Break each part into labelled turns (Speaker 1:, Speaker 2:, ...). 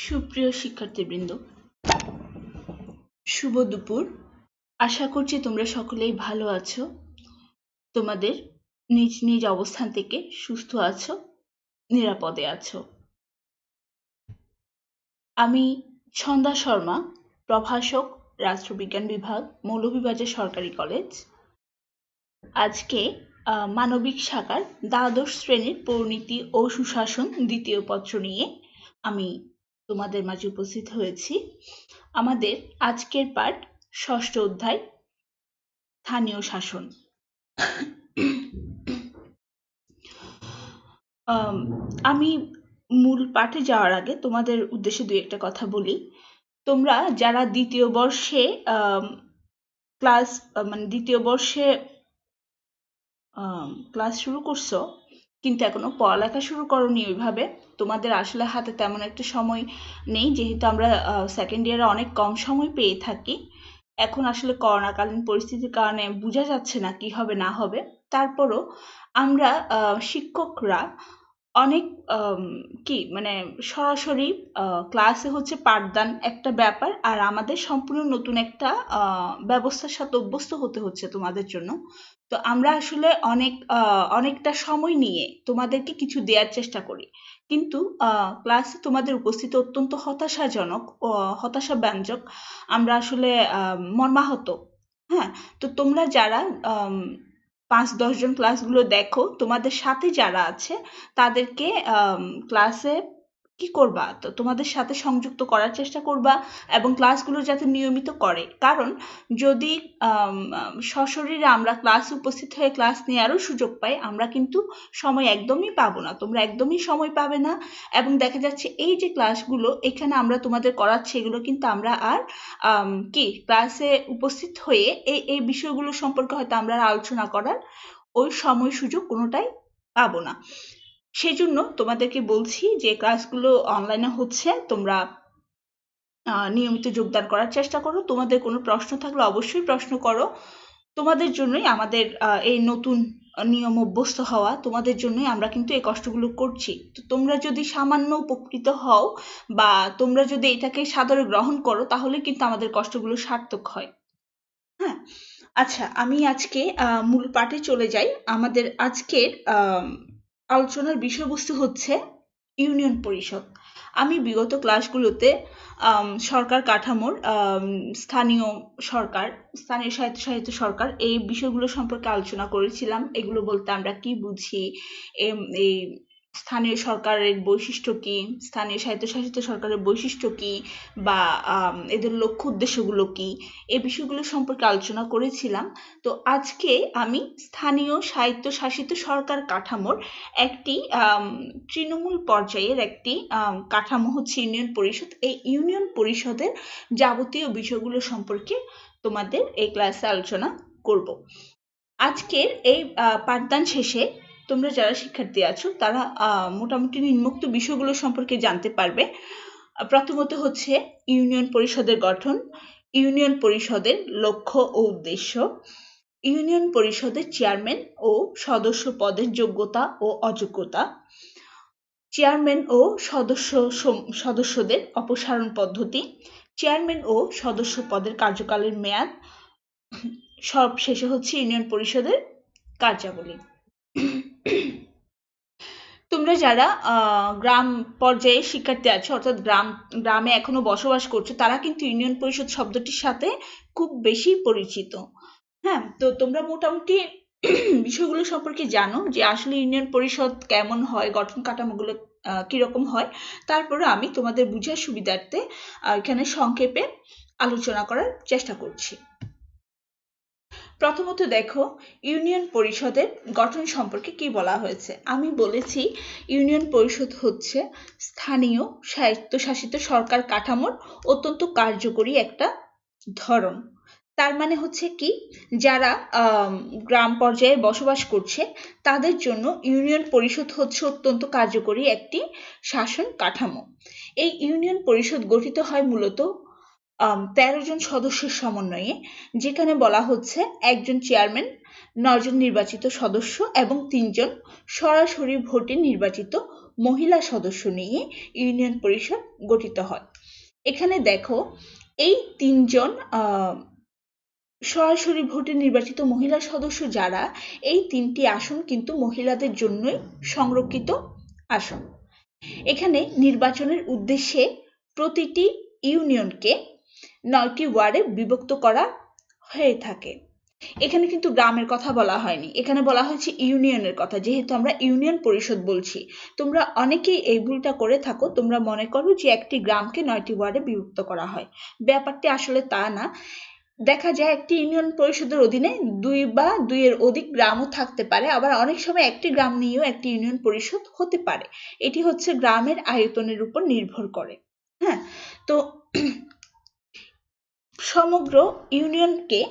Speaker 1: সুপ্রিয় শিক্ষার্থীবৃন্দ, শুভ দুপুর। আশা করছি তোমরা সকলেই ভালো আছো, তোমাদের নিজ নিজ অবস্থান থেকে সুস্থ আছো, নিরাপদে আছো। আমি ছন্দা শর্মা, প্রভাষক, রাষ্ট্রবিজ্ঞান বিভাগ, মৌলভীবাজার সরকারি কলেজ। আজকে মানবিক শাখার দ্বাদশ শ্রেণীর পরিণীতি ও সুশাসন দ্বিতীয় পত্র নিয়ে আমি তোমাদের মাঝে উপস্থিত হয়েছি। আমাদের আজকের পাঠ ষষ্ঠ অধ্যায়, স্থানীয় শাসন। আমি মূল পাঠে যাওয়ার আগে তোমাদের উদ্দেশ্যে দুই একটা কথা বলি। তোমরা যারা দ্বিতীয় বর্ষে ক্লাস শুরু করছো কিন্তু এখনো পড়ালেখা শুরু করোনি ওইভাবে, তোমাদের আসলে হাতে তেমন একটা সময় নেই, যেহেতু আমরা সেকেন্ড ইয়ারে অনেক কম সময় পেয়ে থাকি। এখন আসলে করোনাকালীন পরিস্থিতির কারণে বোঝা যাচ্ছে না কি হবে না হবে। তারপরও আমরা শিক্ষকরা অনেক সরাসরি ক্লাসে হচ্ছে পাঠদান একটা ব্যাপার, আর আমাদের সম্পূর্ণ নতুন একটা ব্যবস্থার সাথে অভ্যস্ত হতে হচ্ছে তোমাদের জন্য। তো আমরা আসলে অনেকটা সময় নিয়ে তোমাদেরকে কিছু দেওয়ার চেষ্টা করি, কিন্তু ক্লাসে তোমাদের উপস্থিতি অত্যন্ত হতাশাব্যঞ্জক। আমরা আসলে মর্মাহত। হ্যাঁ, তো তোমরা যারা 5-10 জন ক্লাসগুলো দেখো, তোমাদের সাথে যারা আছে তাদেরকে ক্লাসে কি করবা, তো তোমাদের সাথে সংযুক্ত করার চেষ্টা করবা এবং ক্লাসগুলো যাতে নিয়মিত করে। কারণ যদি সশরীরে আমরা ক্লাসে উপস্থিত হয়ে ক্লাস নেওয়ারও সুযোগ পাই, আমরা কিন্তু সময় একদমই পাবো না, তোমরা একদমই সময় পাবে না। এবং দেখা যাচ্ছে এই যে ক্লাসগুলো এখানে আমরা তোমাদের করাচ্ছি, এগুলো কিন্তু আমরা আর ক্লাসে উপস্থিত হয়ে এই বিষয়গুলো সম্পর্কে হয়তো আমরা আলোচনা করার ওই সময় সুযোগ কোনোটাই পাবো না। সেজন্য তোমাদেরকে বলছি যে ক্লাসগুলো অনলাইনে হচ্ছে, তোমরা নিয়মিত যোগদান করার চেষ্টা করো। তোমাদের কোনো প্রশ্ন থাকলে অবশ্যই প্রশ্ন করো। তোমাদের জন্যই আমাদের এই নতুন নিয়ম অভ্যস্ত হওয়া, তোমাদের জন্যই আমরা কিন্তু এই কষ্টগুলো করছি। তো তোমরা যদি সামান্য উপকৃত হও বা তোমরা যদি এটাকে সাদরে গ্রহণ করো, তাহলে কিন্তু আমাদের কষ্টগুলো সার্থক হয়। হ্যাঁ, আচ্ছা, আমি আজকে মূল পাঠে চলে যাই। আমাদের আজকের আলোচনার বিষয়বস্তু হচ্ছে ইউনিয়ন পরিষদ। আমি বিগত ক্লাসগুলোতে সরকার কাঠামোর স্থানীয় স্বায়ত্তশাসিত সরকার এই বিষয়গুলো সম্পর্কে আলোচনা করেছিলাম। এগুলো বলতে আমরা কি বুঝি, এই স্থানীয় সরকারের বৈশিষ্ট্য কি, স্থানীয় স্বায়ত্তশাসিত সরকারের বৈশিষ্ট্য কি, বা এদের লক্ষ্য উদ্দেশ্যগুলো কি, এই বিষয়গুলো সম্পর্কে আলোচনা করেছিলাম। তো আজকে আমি স্থানীয় স্বায়ত্তশাসিত সরকার কাঠামোর একটি তৃণমূল পর্যায়ের একটি কাঠামো হচ্ছে ইউনিয়ন পরিষদ। এই ইউনিয়ন পরিষদের যাবতীয় বিষয়গুলো সম্পর্কে তোমাদের এই ক্লাসে আলোচনা করব। আজকের এই পাঠদান শেষে তোমরা যারা শিক্ষার্থী আছো তারা মোটামুটি নিম্নোক্ত বিষয়গুলো সম্পর্কে জানতে পারবে। প্রথমত হচ্ছে ইউনিয়ন পরিষদের গঠন, ইউনিয়ন পরিষদের লক্ষ্য ও উদ্দেশ্য, ইউনিয়ন পরিষদের চেয়ারম্যান ও সদস্য পদের যোগ্যতা ও অযোগ্যতা, চেয়ারম্যান ও সদস্যদের অপসারণ পদ্ধতি, চেয়ারম্যান ও সদস্য পদের কার্যকালের মেয়াদ, সব শেষে হচ্ছে ইউনিয়ন পরিষদের কার্যাবলী। তোমরা যারা গ্রাম পর্যায়ে শিক্ষার্থী আছো, অর্থাৎ গ্রামে এখনো বসবাস করছো, তারা কিন্তু ইউনিয়ন পরিষদ শব্দটির সাথে খুব বেশি পরিচিত। হ্যাঁ, তো তোমরা মোটামুটি বিষয়গুলো সম্পর্কে জানো যে আসলে ইউনিয়ন পরিষদ কেমন হয়, গঠন কাঠামোগুলো কিরকম হয়। তারপরে আমি তোমাদের বুঝার সুবিধার্থে এখানে সংক্ষেপে আলোচনা করার চেষ্টা করছি। প্রথমত দেখো, ইউনিয়ন পরিষদের গঠন সম্পর্কে কি বলা হয়েছে। আমি বলেছি ইউনিয়ন পরিষদ হচ্ছে স্থানীয় স্বায়ত্তশাসিত সরকার কাঠামোর অত্যন্ত কার্যকরী একটা ধরন। তার মানে হচ্ছে কি, যারা গ্রাম পর্যায়ে বসবাস করছে তাদের জন্য ইউনিয়ন পরিষদ হচ্ছে অত্যন্ত কার্যকরী একটি শাসন কাঠামো। এই ইউনিয়ন পরিষদ গঠিত হয় মূলত 13 জন সদস্যের সমন্বয়ে, যেখানে বলা হচ্ছে একজন চেয়ারম্যান, 9 জন নির্বাচিত সদস্য এবং 3 জন সরাসরি ভোটে নির্বাচিত মহিলা সদস্য নিয়ে ইউনিয়ন পরিষদ গঠিত হয়। এখানে দেখো এই 3 জন সরাসরি ভোটে নির্বাচিত মহিলা সদস্য যারা, এই 3টি আসন কিন্তু মহিলাদের জন্যই সংরক্ষিত আসন। এখানে নির্বাচনের উদ্দেশ্যে প্রতিটি ইউনিয়নকে 9টি ওয়ার্ডে বিভক্ত করা হয়ে থাকে। এখানে কিন্তু গ্রামের কথা বলা হয়নি, এখানে বলা হয়েছে ইউনিয়নের কথা, যেহেতু আমরা ইউনিয়ন পরিষদ বলছি। তোমরা অনেকেই এই ভুলটা করে থাকো, তোমরা মনে করো যে একটি গ্রামকে 9টি ওয়ার্ডে বিভক্ত করা হয়। ব্যাপারটি আসলে তা না। দেখা যায় একটি ইউনিয়ন পরিষদের অধীনে 2 বা 2 এর অধিক গ্রামও থাকতে পারে, আবার অনেক সময় একটি গ্রাম নিয়েও একটি ইউনিয়ন পরিষদ হতে পারে। এটি হচ্ছে গ্রামের আয়তনের উপর নির্ভর করে। হ্যাঁ, তো সমগ্র ইউনিয়নকে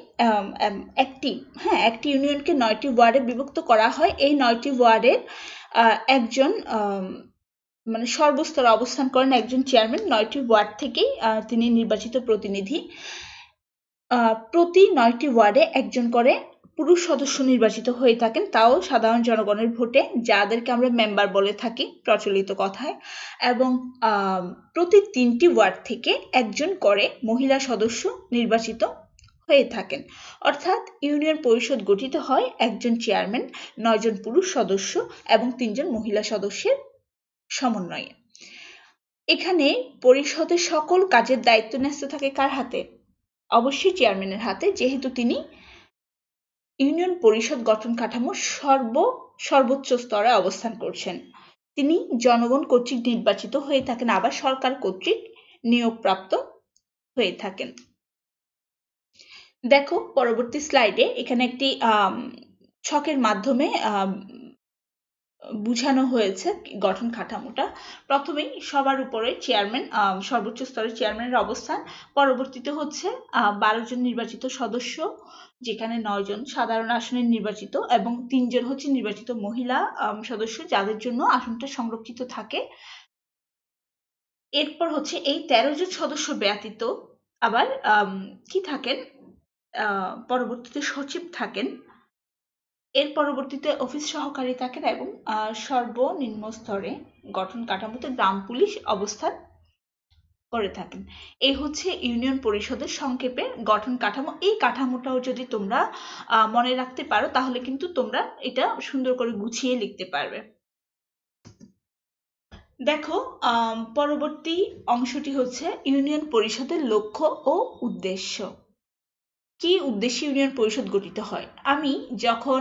Speaker 1: একটি ইউনিয়নকে 9টি ওয়ার্ডে বিভক্ত করা হয়। এই 9টি ওয়ার্ডের একজন মানে সর্বস্তরে অবস্থান করেন একজন চেয়ারম্যান। 9টি ওয়ার্ড থেকেই তিনি নির্বাচিত প্রতিনিধি। প্রতি 9টি ওয়ার্ডে একজন করে পুরুষ সদস্য নির্বাচিত হয়ে থাকেন, তাও সাধারণ জনগণের ভোটে, যাদেরকে আমরা মেম্বার বলে থাকি প্রচলিত কথায়। এবং প্রতি 3টি ওয়ার্ড থেকে একজন করে মহিলা সদস্য নির্বাচিত হয়ে থাকেন। অর্থাৎ ইউনিয়ন পরিষদ গঠিত হয় একজন চেয়ারম্যান, 9 জন পুরুষ সদস্য এবং 3 জন মহিলা সদস্যের সমন্বয়ে। এখানে পরিষদের সকল কাজের দায়িত্ব ন্যস্ত থাকে কার হাতে? অবশ্যই চেয়ারম্যানের হাতে, যেহেতু তিনি ইউনিয়ন পরিষদ গঠন কাঠামোর সর্বোচ্চ স্তরে অবস্থান করছেন। তিনি জনগণ কর্তৃক নির্বাচিত হয়ে থাকেন, আবার সরকার কর্তৃক নিয়োগপ্রাপ্ত হয়ে থাকেন। দেখো পরবর্তী স্লাইডে এখানে একটি ছকের মাধ্যমে বুঝানো হয়েছে গঠন কাঠামোটা। প্রথমেই সবার উপরে চেয়ারম্যান, সর্বোচ্চ স্তরের চেয়ারম্যানের অবস্থান। পরবর্তীতে হচ্ছে 12 জন নির্বাচিত সদস্য, যেখানে 9 জন সাধারণ আসনের নির্বাচিত এবং 3 জন হচ্ছে নির্বাচিত মহিলা সদস্য, যাদের জন্য আসনটা সংরক্ষিত থাকে। এরপর হচ্ছে এই 13 জন সদস্য ব্যতীত আবার কি থাকেন, পরবর্তীতে সচিব থাকেন, এর পরবর্তীতে অফিস সহকারী থাকেন এবং সর্বনিম্ন স্তরে গঠন কাঠামোতে গ্রাম পুলিশ অবস্থান করে থাকেন। এই হচ্ছে ইউনিয়ন পরিষদের সংক্ষেপে গঠন কাঠামো। এই কাঠামোটাও যদি তোমরা মনে রাখতে পারো, তাহলে কিন্তু তোমরা এটা সুন্দর করে গুছিয়ে লিখতে পারবে। দেখো পরবর্তী অংশটি হচ্ছে ইউনিয়ন পরিষদের লক্ষ্য ও উদ্দেশ্য। কি উদ্দেশ্যে ইউনিয়ন পরিষদ গঠিত হয়? আমি যখন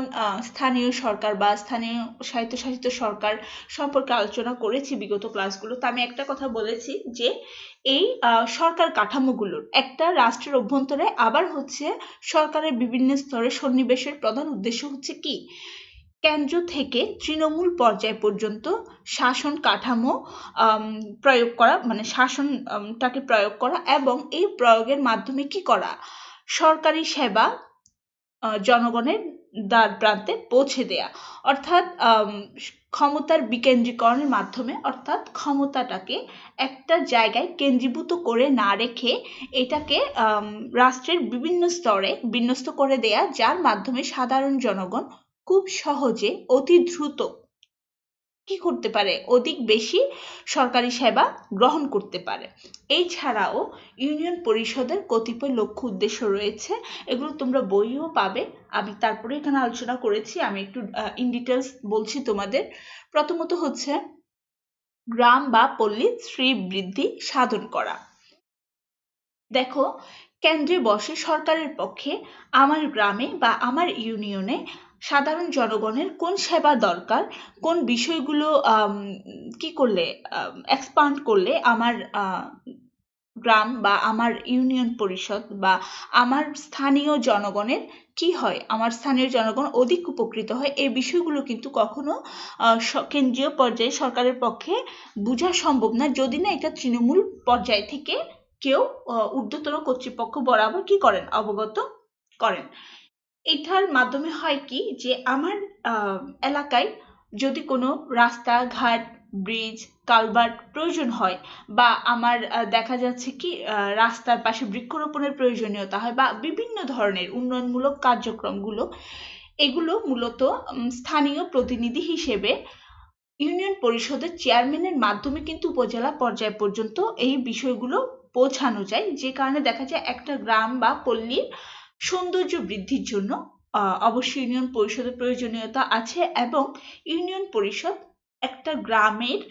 Speaker 1: স্থানীয় সরকার বা স্থানীয় স্বায়ত্তশাসিত সরকার সম্পর্কে আলোচনা করেছি বিগত ক্লাসগুলোতে, আমি একটা কথা বলেছি যে এই সরকার কাঠামোগুলোর একটা রাষ্ট্রের অভ্যন্তরে আবার হচ্ছে সরকারের বিভিন্ন স্তরে সন্নিবেশের প্রধান উদ্দেশ্য হচ্ছে কি, কেন্দ্র থেকে তৃণমূল পর্যায় পর্যন্ত শাসন কাঠামো প্রয়োগ করা, মানে শাসনটাকে প্রয়োগ করা এবং এই প্রয়োগের মাধ্যমে কি করা, সরকারি সেবা জনগণের দ্বার প্রান্তে পৌঁছে দেয়া। অর্থাৎ ক্ষমতার বিকেন্দ্রীকরণের মাধ্যমে, অর্থাৎ ক্ষমতাটাকে একটা জায়গায় কেন্দ্রীভূত করে না রেখে এটাকে রাষ্ট্রের বিভিন্ন স্তরে বিন্যস্ত করে দেয়া, যার মাধ্যমে সাধারণ জনগণ খুব সহজে অতি দ্রুত কি করতে পারে, অধিক বেশি সরকারি সেবা গ্রহণ করতে পারে। এছাড়াও ইউনিয়ন পরিষদের কতিপয় লক্ষ্য উদ্দেশ্য রয়েছে, এগুলো তোমরা বইও পাবে, আমি তারপরে এখানে আলোচনা করেছি, আমি একটু ইন ডিটেলস বলছি তোমাদের। প্রথমত হচ্ছে গ্রাম বা পল্লী শ্রীবৃদ্ধি সাধন করা। দেখো কেন্দ্রে বসে সরকারের পক্ষে আমার গ্রামে বা আমার ইউনিয়নে সাধারণ জনগণের কোন সেবা দরকার, কোন বিষয়গুলো কি করলে এক্সপান্ড করলে আমার গ্রাম বা আমার ইউনিয়ন পরিষদ বা আমার স্থানীয় জনগণের কি হয়, আমার স্থানীয় জনগণ অধিক উপকৃত হয়, এই বিষয়গুলো কিন্তু কখনো কেন্দ্রীয় পর্যায়ে সরকারের পক্ষে বোঝা সম্ভব না, যদি না এটা তৃণমূল পর্যায় থেকে কেউ ঊর্ধ্বতন কর্তৃপক্ষ বরাবর কি করেন, অবগত করেন। এটার মাধ্যমে হয় কি, যে আমার এলাকায় যদি কোনো রাস্তাঘাট, ব্রিজ, কালভার্ট প্রয়োজন হয়, বা আমার দেখা যাচ্ছে কি রাস্তার পাশে বৃক্ষরোপণের প্রয়োজনীয়তা হয়, বা বিভিন্ন ধরনের উন্নয়নমূলক কার্যক্রমগুলো এগুলো মূলত স্থানীয় প্রতিনিধি হিসেবে ইউনিয়ন পরিষদের চেয়ারম্যানের মাধ্যমে কিন্তু উপজেলা পর্যায় পর্যন্ত এই বিষয়গুলো পৌঁছানো যায়, যে কারণে দেখা যায় একটা গ্রাম বা পল্লীর সৌন্দর্য বৃদ্ধির জন্য অবশ্যই ইউনিয়ন পরিষদের প্রয়োজনীয়তা আছে, এবং ইউনিয়ন পরিষদ একটা গ্রামের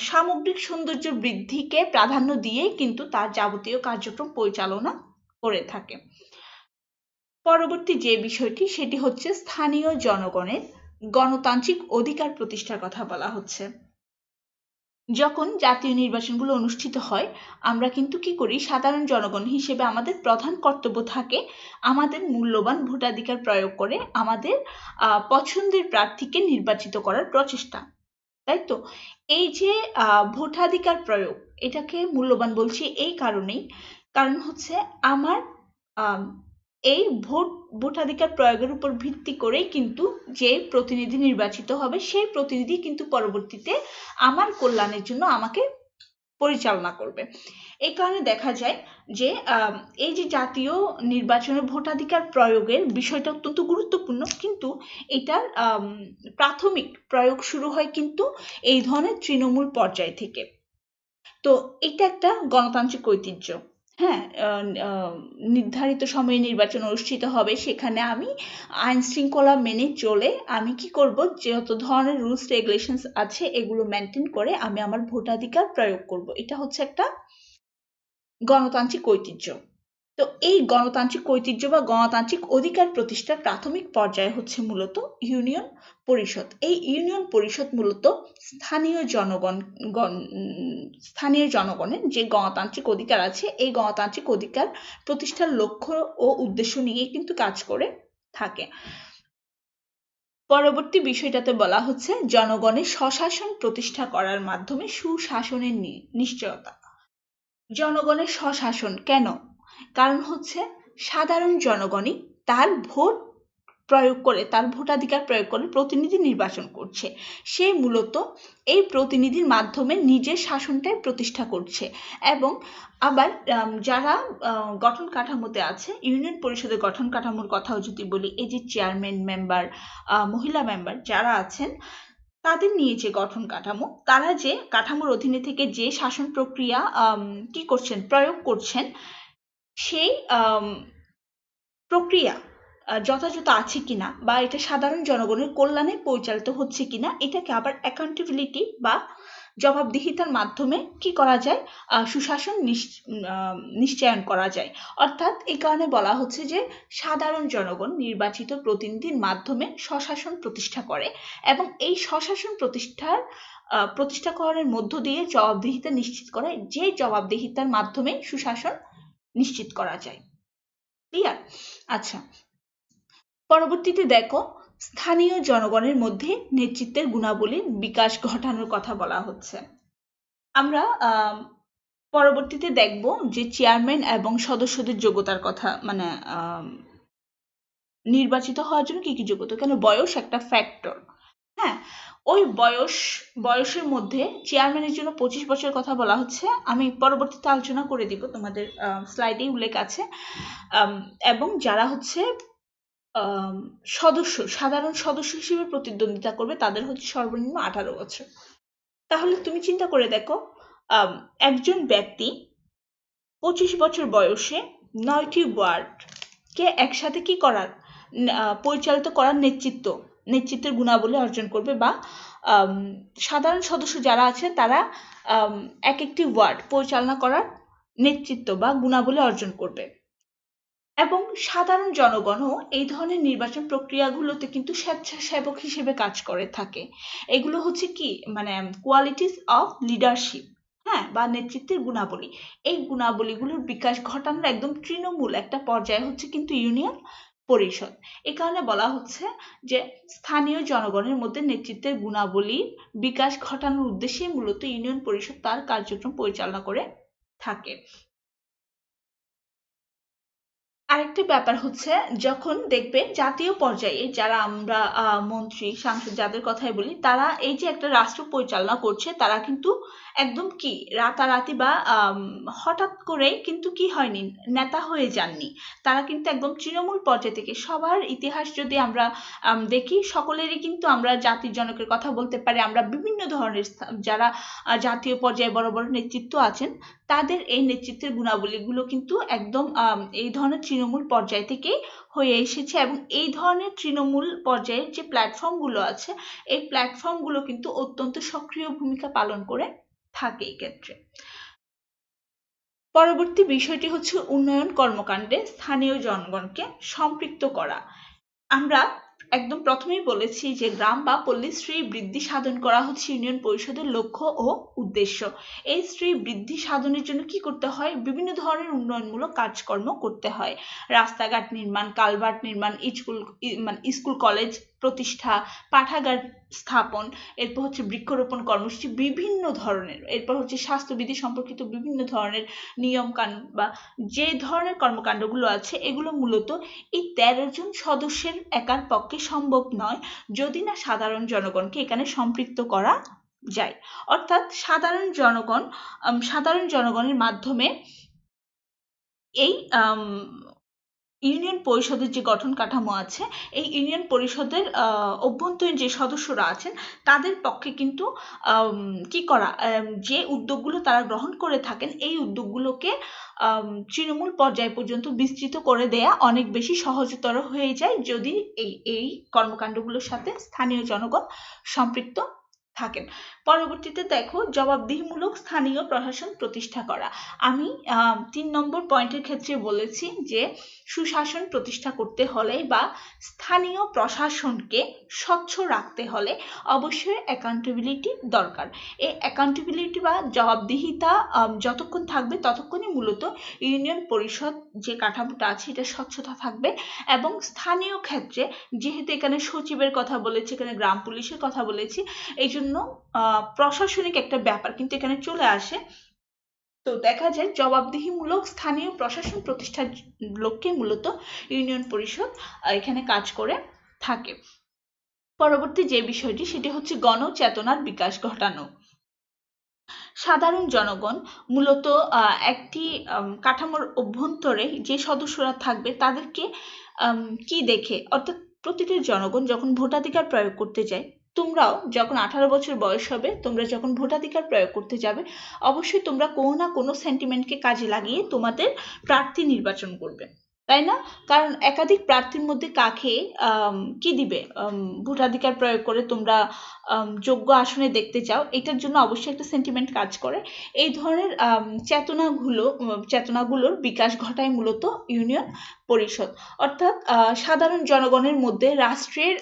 Speaker 1: সামগ্রিক সৌন্দর্য বৃদ্ধিকে প্রাধান্য দিয়ে কিন্তু তার যাবতীয় কার্যক্রম পরিচালনা করে থাকে। পরবর্তী যে বিষয়টি সেটি হচ্ছে স্থানীয় জনগণের গণতান্ত্রিক অধিকার প্রতিষ্ঠার কথা বলা হচ্ছে। যখন জাতীয় নির্বাচনগুলো অনুষ্ঠিত হয়, আমরা কিন্তু কি করি, সাধারণ জনগণ হিসেবে আমাদের প্রধান কর্তব্য থাকে আমাদের মূল্যবান ভোটাধিকার প্রয়োগ করে আমাদের পছন্দের প্রার্থীকে নির্বাচিত করার প্রচেষ্টা, তাই তো? এই যে ভোটাধিকার প্রয়োগ, এটাকে মূল্যবান বলছি এই কারণেই, কারণ হচ্ছে আমার এই ভোটাধিকার প্রয়োগের উপর ভিত্তি করেই কিন্তু যে প্রতিনিধি নির্বাচিত হবে সেই প্রতিনিধি কিন্তু পরবর্তীতে আমার কল্যাণের জন্য আমাকে পরিচালনা করবে। এই কারণে দেখা যায় যে এই যে জাতীয় নির্বাচনে ভোটাধিকার প্রয়োগের বিষয়টা অত্যন্ত গুরুত্বপূর্ণ, কিন্তু এটার প্রাথমিক প্রয়োগ শুরু হয় কিন্তু এই ধরনের তৃণমূল পর্যায় থেকে। তো এটা একটা গণতান্ত্রিক ঐতিহ্য। হ্যাঁ, নির্ধারিত সময়ে নির্বাচন অনুষ্ঠিত হবে, সেখানে আমি আইন শৃঙ্খলা মেনে চলে আমি কি করব, যত ধরনের রুলস রেগুলেশনস আছে এগুলো মেনটেন করে আমি আমার ভোটাধিকার প্রয়োগ করব। এটা হচ্ছে একটা গণতান্ত্রিক ঐতিহ্য। তো এই গণতান্ত্রিক ঐতিহ্য বা গণতান্ত্রিক অধিকার প্রতিষ্ঠার প্রাথমিক পর্যায়ে হচ্ছে মূলত ইউনিয়ন পরিষদ। এই ইউনিয়ন পরিষদ মূলত স্থানীয় জনগণের যে গণতান্ত্রিক অধিকার আছে এই গণতান্ত্রিক অধিকার প্রতিষ্ঠার লক্ষ্য ও উদ্দেশ্য নিয়ে কিন্তু কাজ করে থাকে। পরবর্তী বিষয়টাতে বলা হচ্ছে জনগণের স্বশাসন প্রতিষ্ঠা করার মাধ্যমে সুশাসনের নিশ্চয়তা। জনগণের স্বশাসন কেন? কারণ হচ্ছে সাধারণ জনগণই তার ভোট প্রয়োগ করে, তার ভোটাধিকার প্রয়োগ করে প্রতিনিধি নির্বাচন করছে। সে মূলত এই প্রতিনিধির মাধ্যমে নিজের শাসনটাই প্রতিষ্ঠা করছে। এবং আবার যারা গঠন কাঠামোতে আছে, ইউনিয়ন পরিষদের গঠন কাঠামোর কথাও যদি বলি, এই যে চেয়ারম্যান মেম্বার, মহিলা মেম্বার যারা আছেন, তাদের নিয়ে যে গঠন কাঠামো, তারা যে কাঠামোর অধীনে থেকে যে শাসন প্রক্রিয়া কি করছেন, প্রয়োগ করছেন, সেই প্রক্রিয়া যথাযথ আছে কিনা বা এটা সাধারণ জনগণের কল্যাণে পরিচালিত হচ্ছে কিনা, এটাকে আবার অ্যাকাউন্টেবিলিটি বা জবাবদিহিতার মাধ্যমে কি করা যায়, সুশাসন নিশ্চয়ন করা যায়। অর্থাৎ এই কারণে বলা হচ্ছে যে সাধারণ জনগণ নির্বাচিত প্রতিনিধির মাধ্যমে স্বশাসন প্রতিষ্ঠা করে, এবং এই স্বশাসন প্রতিষ্ঠাকরণের মধ্য দিয়ে জবাবদিহিতা নিশ্চিত করে, যে জবাবদিহিতার মাধ্যমে সুশাসন নিশ্চিত করা যায়। ক্লিয়ার? আচ্ছা, পরবর্তীতে দেখো স্থানীয় জনগণের মধ্যে নেতৃত্বের গুণাবলীর বিকাশ ঘটানোর কথা বলা হচ্ছে। আমরা পরবর্তীতে দেখব যে চেয়ারম্যান এবং সদস্যদের যোগ্যতার কথা, মানে নির্বাচিত হওয়ার জন্য কি কি যোগ্যতা, কেন বয়স একটা ফ্যাক্টর। হ্যাঁ, ওই বয়সের মধ্যে চেয়ারম্যানের জন্য 25 বছর কথা বলা হচ্ছে, আমি পরবর্তীতে আলোচনা করে দিব, তোমাদের স্লাইডেই উল্লেখ আছে। এবং যারা হচ্ছে সাধারণ সদস্য হিসেবে প্রতিদ্বন্দ্বিতা করবে তাদের হচ্ছে সর্বনিম্ন 18 বছর। তাহলে তুমি চিন্তা করে দেখো, একজন ব্যক্তি 25 বছর বয়সে 9টি ওয়ার্ডকে একসাথে কি করার, পরিচালিত করার নেতৃত্বের গুণাবলী অর্জন করবে, বা সাধারণ সদস্য যারা আছে তারা এক একটি ওয়ার্ড পরিচালনা করার নেতৃত্ব বা গুণাবলী অর্জন করবে। এবং সাধারণ জনগণও এই ধরনের নির্বাচন প্রক্রিয়াগুলোতে কিন্তু স্বেচ্ছাসেবক হিসেবে কাজ করে থাকে। এগুলো হচ্ছে কি, মানে কোয়ালিটিস অফ লিডারশিপ, হ্যাঁ, বা নেতৃত্বের গুণাবলী। এই গুণাবলীগুলোর বিকাশ ঘটানোর একদম তৃণমূল একটা পর্যায়ে হচ্ছে কিন্তু ইউনিয়ন পরিষদ। এ কারণে বলা হচ্ছে যে স্থানীয় জনগণের মধ্যে নেতৃত্বের গুণাবলীর বিকাশ ঘটানোর উদ্দেশ্যে মূলত ইউনিয়ন পরিষদ তার কার্যক্রম পরিচালনা করে থাকে। আরেকটা ব্যাপার হচ্ছে, যখন দেখবে জাতীয় পর্যায়ে যারা আমরা মন্ত্রী সাংসদ যাদের কথাই বলি, তারা এই যে একটা রাষ্ট্র পরিচালনা করছে, তারা কিন্তু একদম কি রাতারাতি বা হঠাৎ করে কিন্তু কি হয়নি, নেতা হয়ে যাননি। তারা কিন্তু একদম তৃণমূল পর্যায় থেকে, সবার ইতিহাস যদি আমরা দেখি, সকলেরই কিন্তু আমরা জাতির জনকের কথা বলতে পারি। আমরা বিভিন্ন ধরনের যারা জাতীয় পর্যায়ে বড় বড় নেতৃত্ব আছেন, তাদের এই নেতৃত্বের গুণাবলীগুলো কিন্তু একদম এই ধরনের তৃণমূল পর্যায় থেকেই হয়ে এসেছে। এবং এই ধরনের তৃণমূল পর্যায়ের যে প্ল্যাটফর্মগুলো আছে, এই প্ল্যাটফর্মগুলো কিন্তু অত্যন্ত সক্রিয় ভূমিকা পালন করে থাকে এই ক্ষেত্রে। পরবর্তী বিষয়টি হচ্ছে উন্নয়ন কর্মকাণ্ডে স্থানীয় জনগণকে সম্পৃক্ত করা। আমরা একদম প্রথমেই বলেছি যে গ্রাম বা পল্লীশ্রী বৃদ্ধি সাধন করা হচ্ছে ইউনিয়ন পরিষদের লক্ষ্য ও উদ্দেশ্য। এই শ্রী বৃদ্ধি সাধনের জন্য কি করতে হয়, বিভিন্ন ধরনের উন্নয়নমূলক কাজকর্ম করতে হয়। রাস্তাঘাট নির্মাণ, কালভার্ট নির্মাণ, স্কুল কলেজ প্রতিষ্ঠা, পাঠাগার স্থাপন, এরপর হচ্ছে বৃক্ষরোপণ কর্মসূচি বিভিন্ন ধরনের, এরপর হচ্ছে স্বাস্থ্যবিধি সম্পর্কিত বিভিন্ন ধরনের নিয়ম কানুন বা যে ধরনের কর্মকাণ্ডগুলো আছে, এগুলো মূলত এই 13 জন সদস্যের একার পক্ষে সম্ভব নয় যদি না সাধারণ জনগণকে এখানে সম্পৃক্ত করা যায়। অর্থাৎ সাধারণ জনগণের মাধ্যমে এই ইউনিয়ন পরিষদের যে গঠন কাঠামো আছে, এই ইউনিয়ন পরিষদের অভ্যন্তরীণ যে সদস্যরা আছেন, তাদের পক্ষে কিন্তু কি করা, যে উদ্যোগগুলো তারা গ্রহণ করে থাকেন, এই উদ্যোগগুলোকে তৃণমূল পর্যায় পর্যন্ত বিস্তৃত করে দেয়া অনেক বেশি সহজতর হয়ে যায় যদি এই কর্মকাণ্ডগুলোর সাথে স্থানীয় জনগণ সম্পৃক্ত থাকেন। পরবর্তীতে দেখো, জবাবদিহিমূলক স্থানীয় প্রশাসন প্রতিষ্ঠা করা। আমি 3 নম্বর পয়েন্টের ক্ষেত্রে বলেছি যে সুশাসন প্রতিষ্ঠা করতে হলে বা স্থানীয় প্রশাসনকে স্বচ্ছ রাখতে হলে অবশ্যই অ্যাকাউন্টেবিলিটি দরকার। এই অ্যাকাউন্টেবিলিটি বা জবাবদিহিতা যতক্ষণ থাকবে ততক্ষণই মূলত ইউনিয়ন পরিষদ যে কাঠামোটা আছে এটা স্বচ্ছতা থাকবে। এবং স্থানীয় ক্ষেত্রে যেহেতু এখানে সচিবের কথা বলেছি, এখানে গ্রাম পুলিশের কথা বলেছি, এই জন্য প্রশাসনিক একটা ব্যাপার কিন্তু এখানে চলে আসে। তো দেখা যায় জবাবদিহিমূলক স্থানীয় প্রশাসন প্রতিষ্ঠার লক্ষ্যে মূলত ইউনিয়ন পরিষদ এখানে কাজ করে থাকে। পরবর্তী যে বিষয়টি সেটি হচ্ছে গণচেতনার বিকাশ ঘটানো। সাধারণ জনগণ মূলত একটি কাঠামোর অভ্যন্তরে যে সদস্যরা থাকবে তাদেরকে কি দেখে, অর্থাৎ প্রতিটি জনগণ যখন ভোটাধিকার প্রয়োগ করতে যায়, তোমরাও যখন 18 বছর বয়স হবে, তোমরা যখন ভোটাধিকার প্রয়োগ করতে যাবে, অবশ্যই তোমরা কোনো না কোনো সেন্টিমেন্টকে কাজে লাগিয়ে তোমাদের প্রার্থী নির্বাচন করবে, তাই না? কারণ একাধিক প্রার্থীর মধ্যে কাকে কি দিবে, ভোটাধিকার প্রয়োগ করে তোমরা যোগ্য আসনে দেখতে চাও, এটার জন্য অবশ্যই একটা সেন্টিমেন্ট কাজ করে। এই ধরনের চেতনাগুলোর বিকাশ ঘটায় মূলত ইউনিয়ন পরিষদ। অর্থাৎ সাধারণ জনগণের মধ্যে রাষ্ট্রের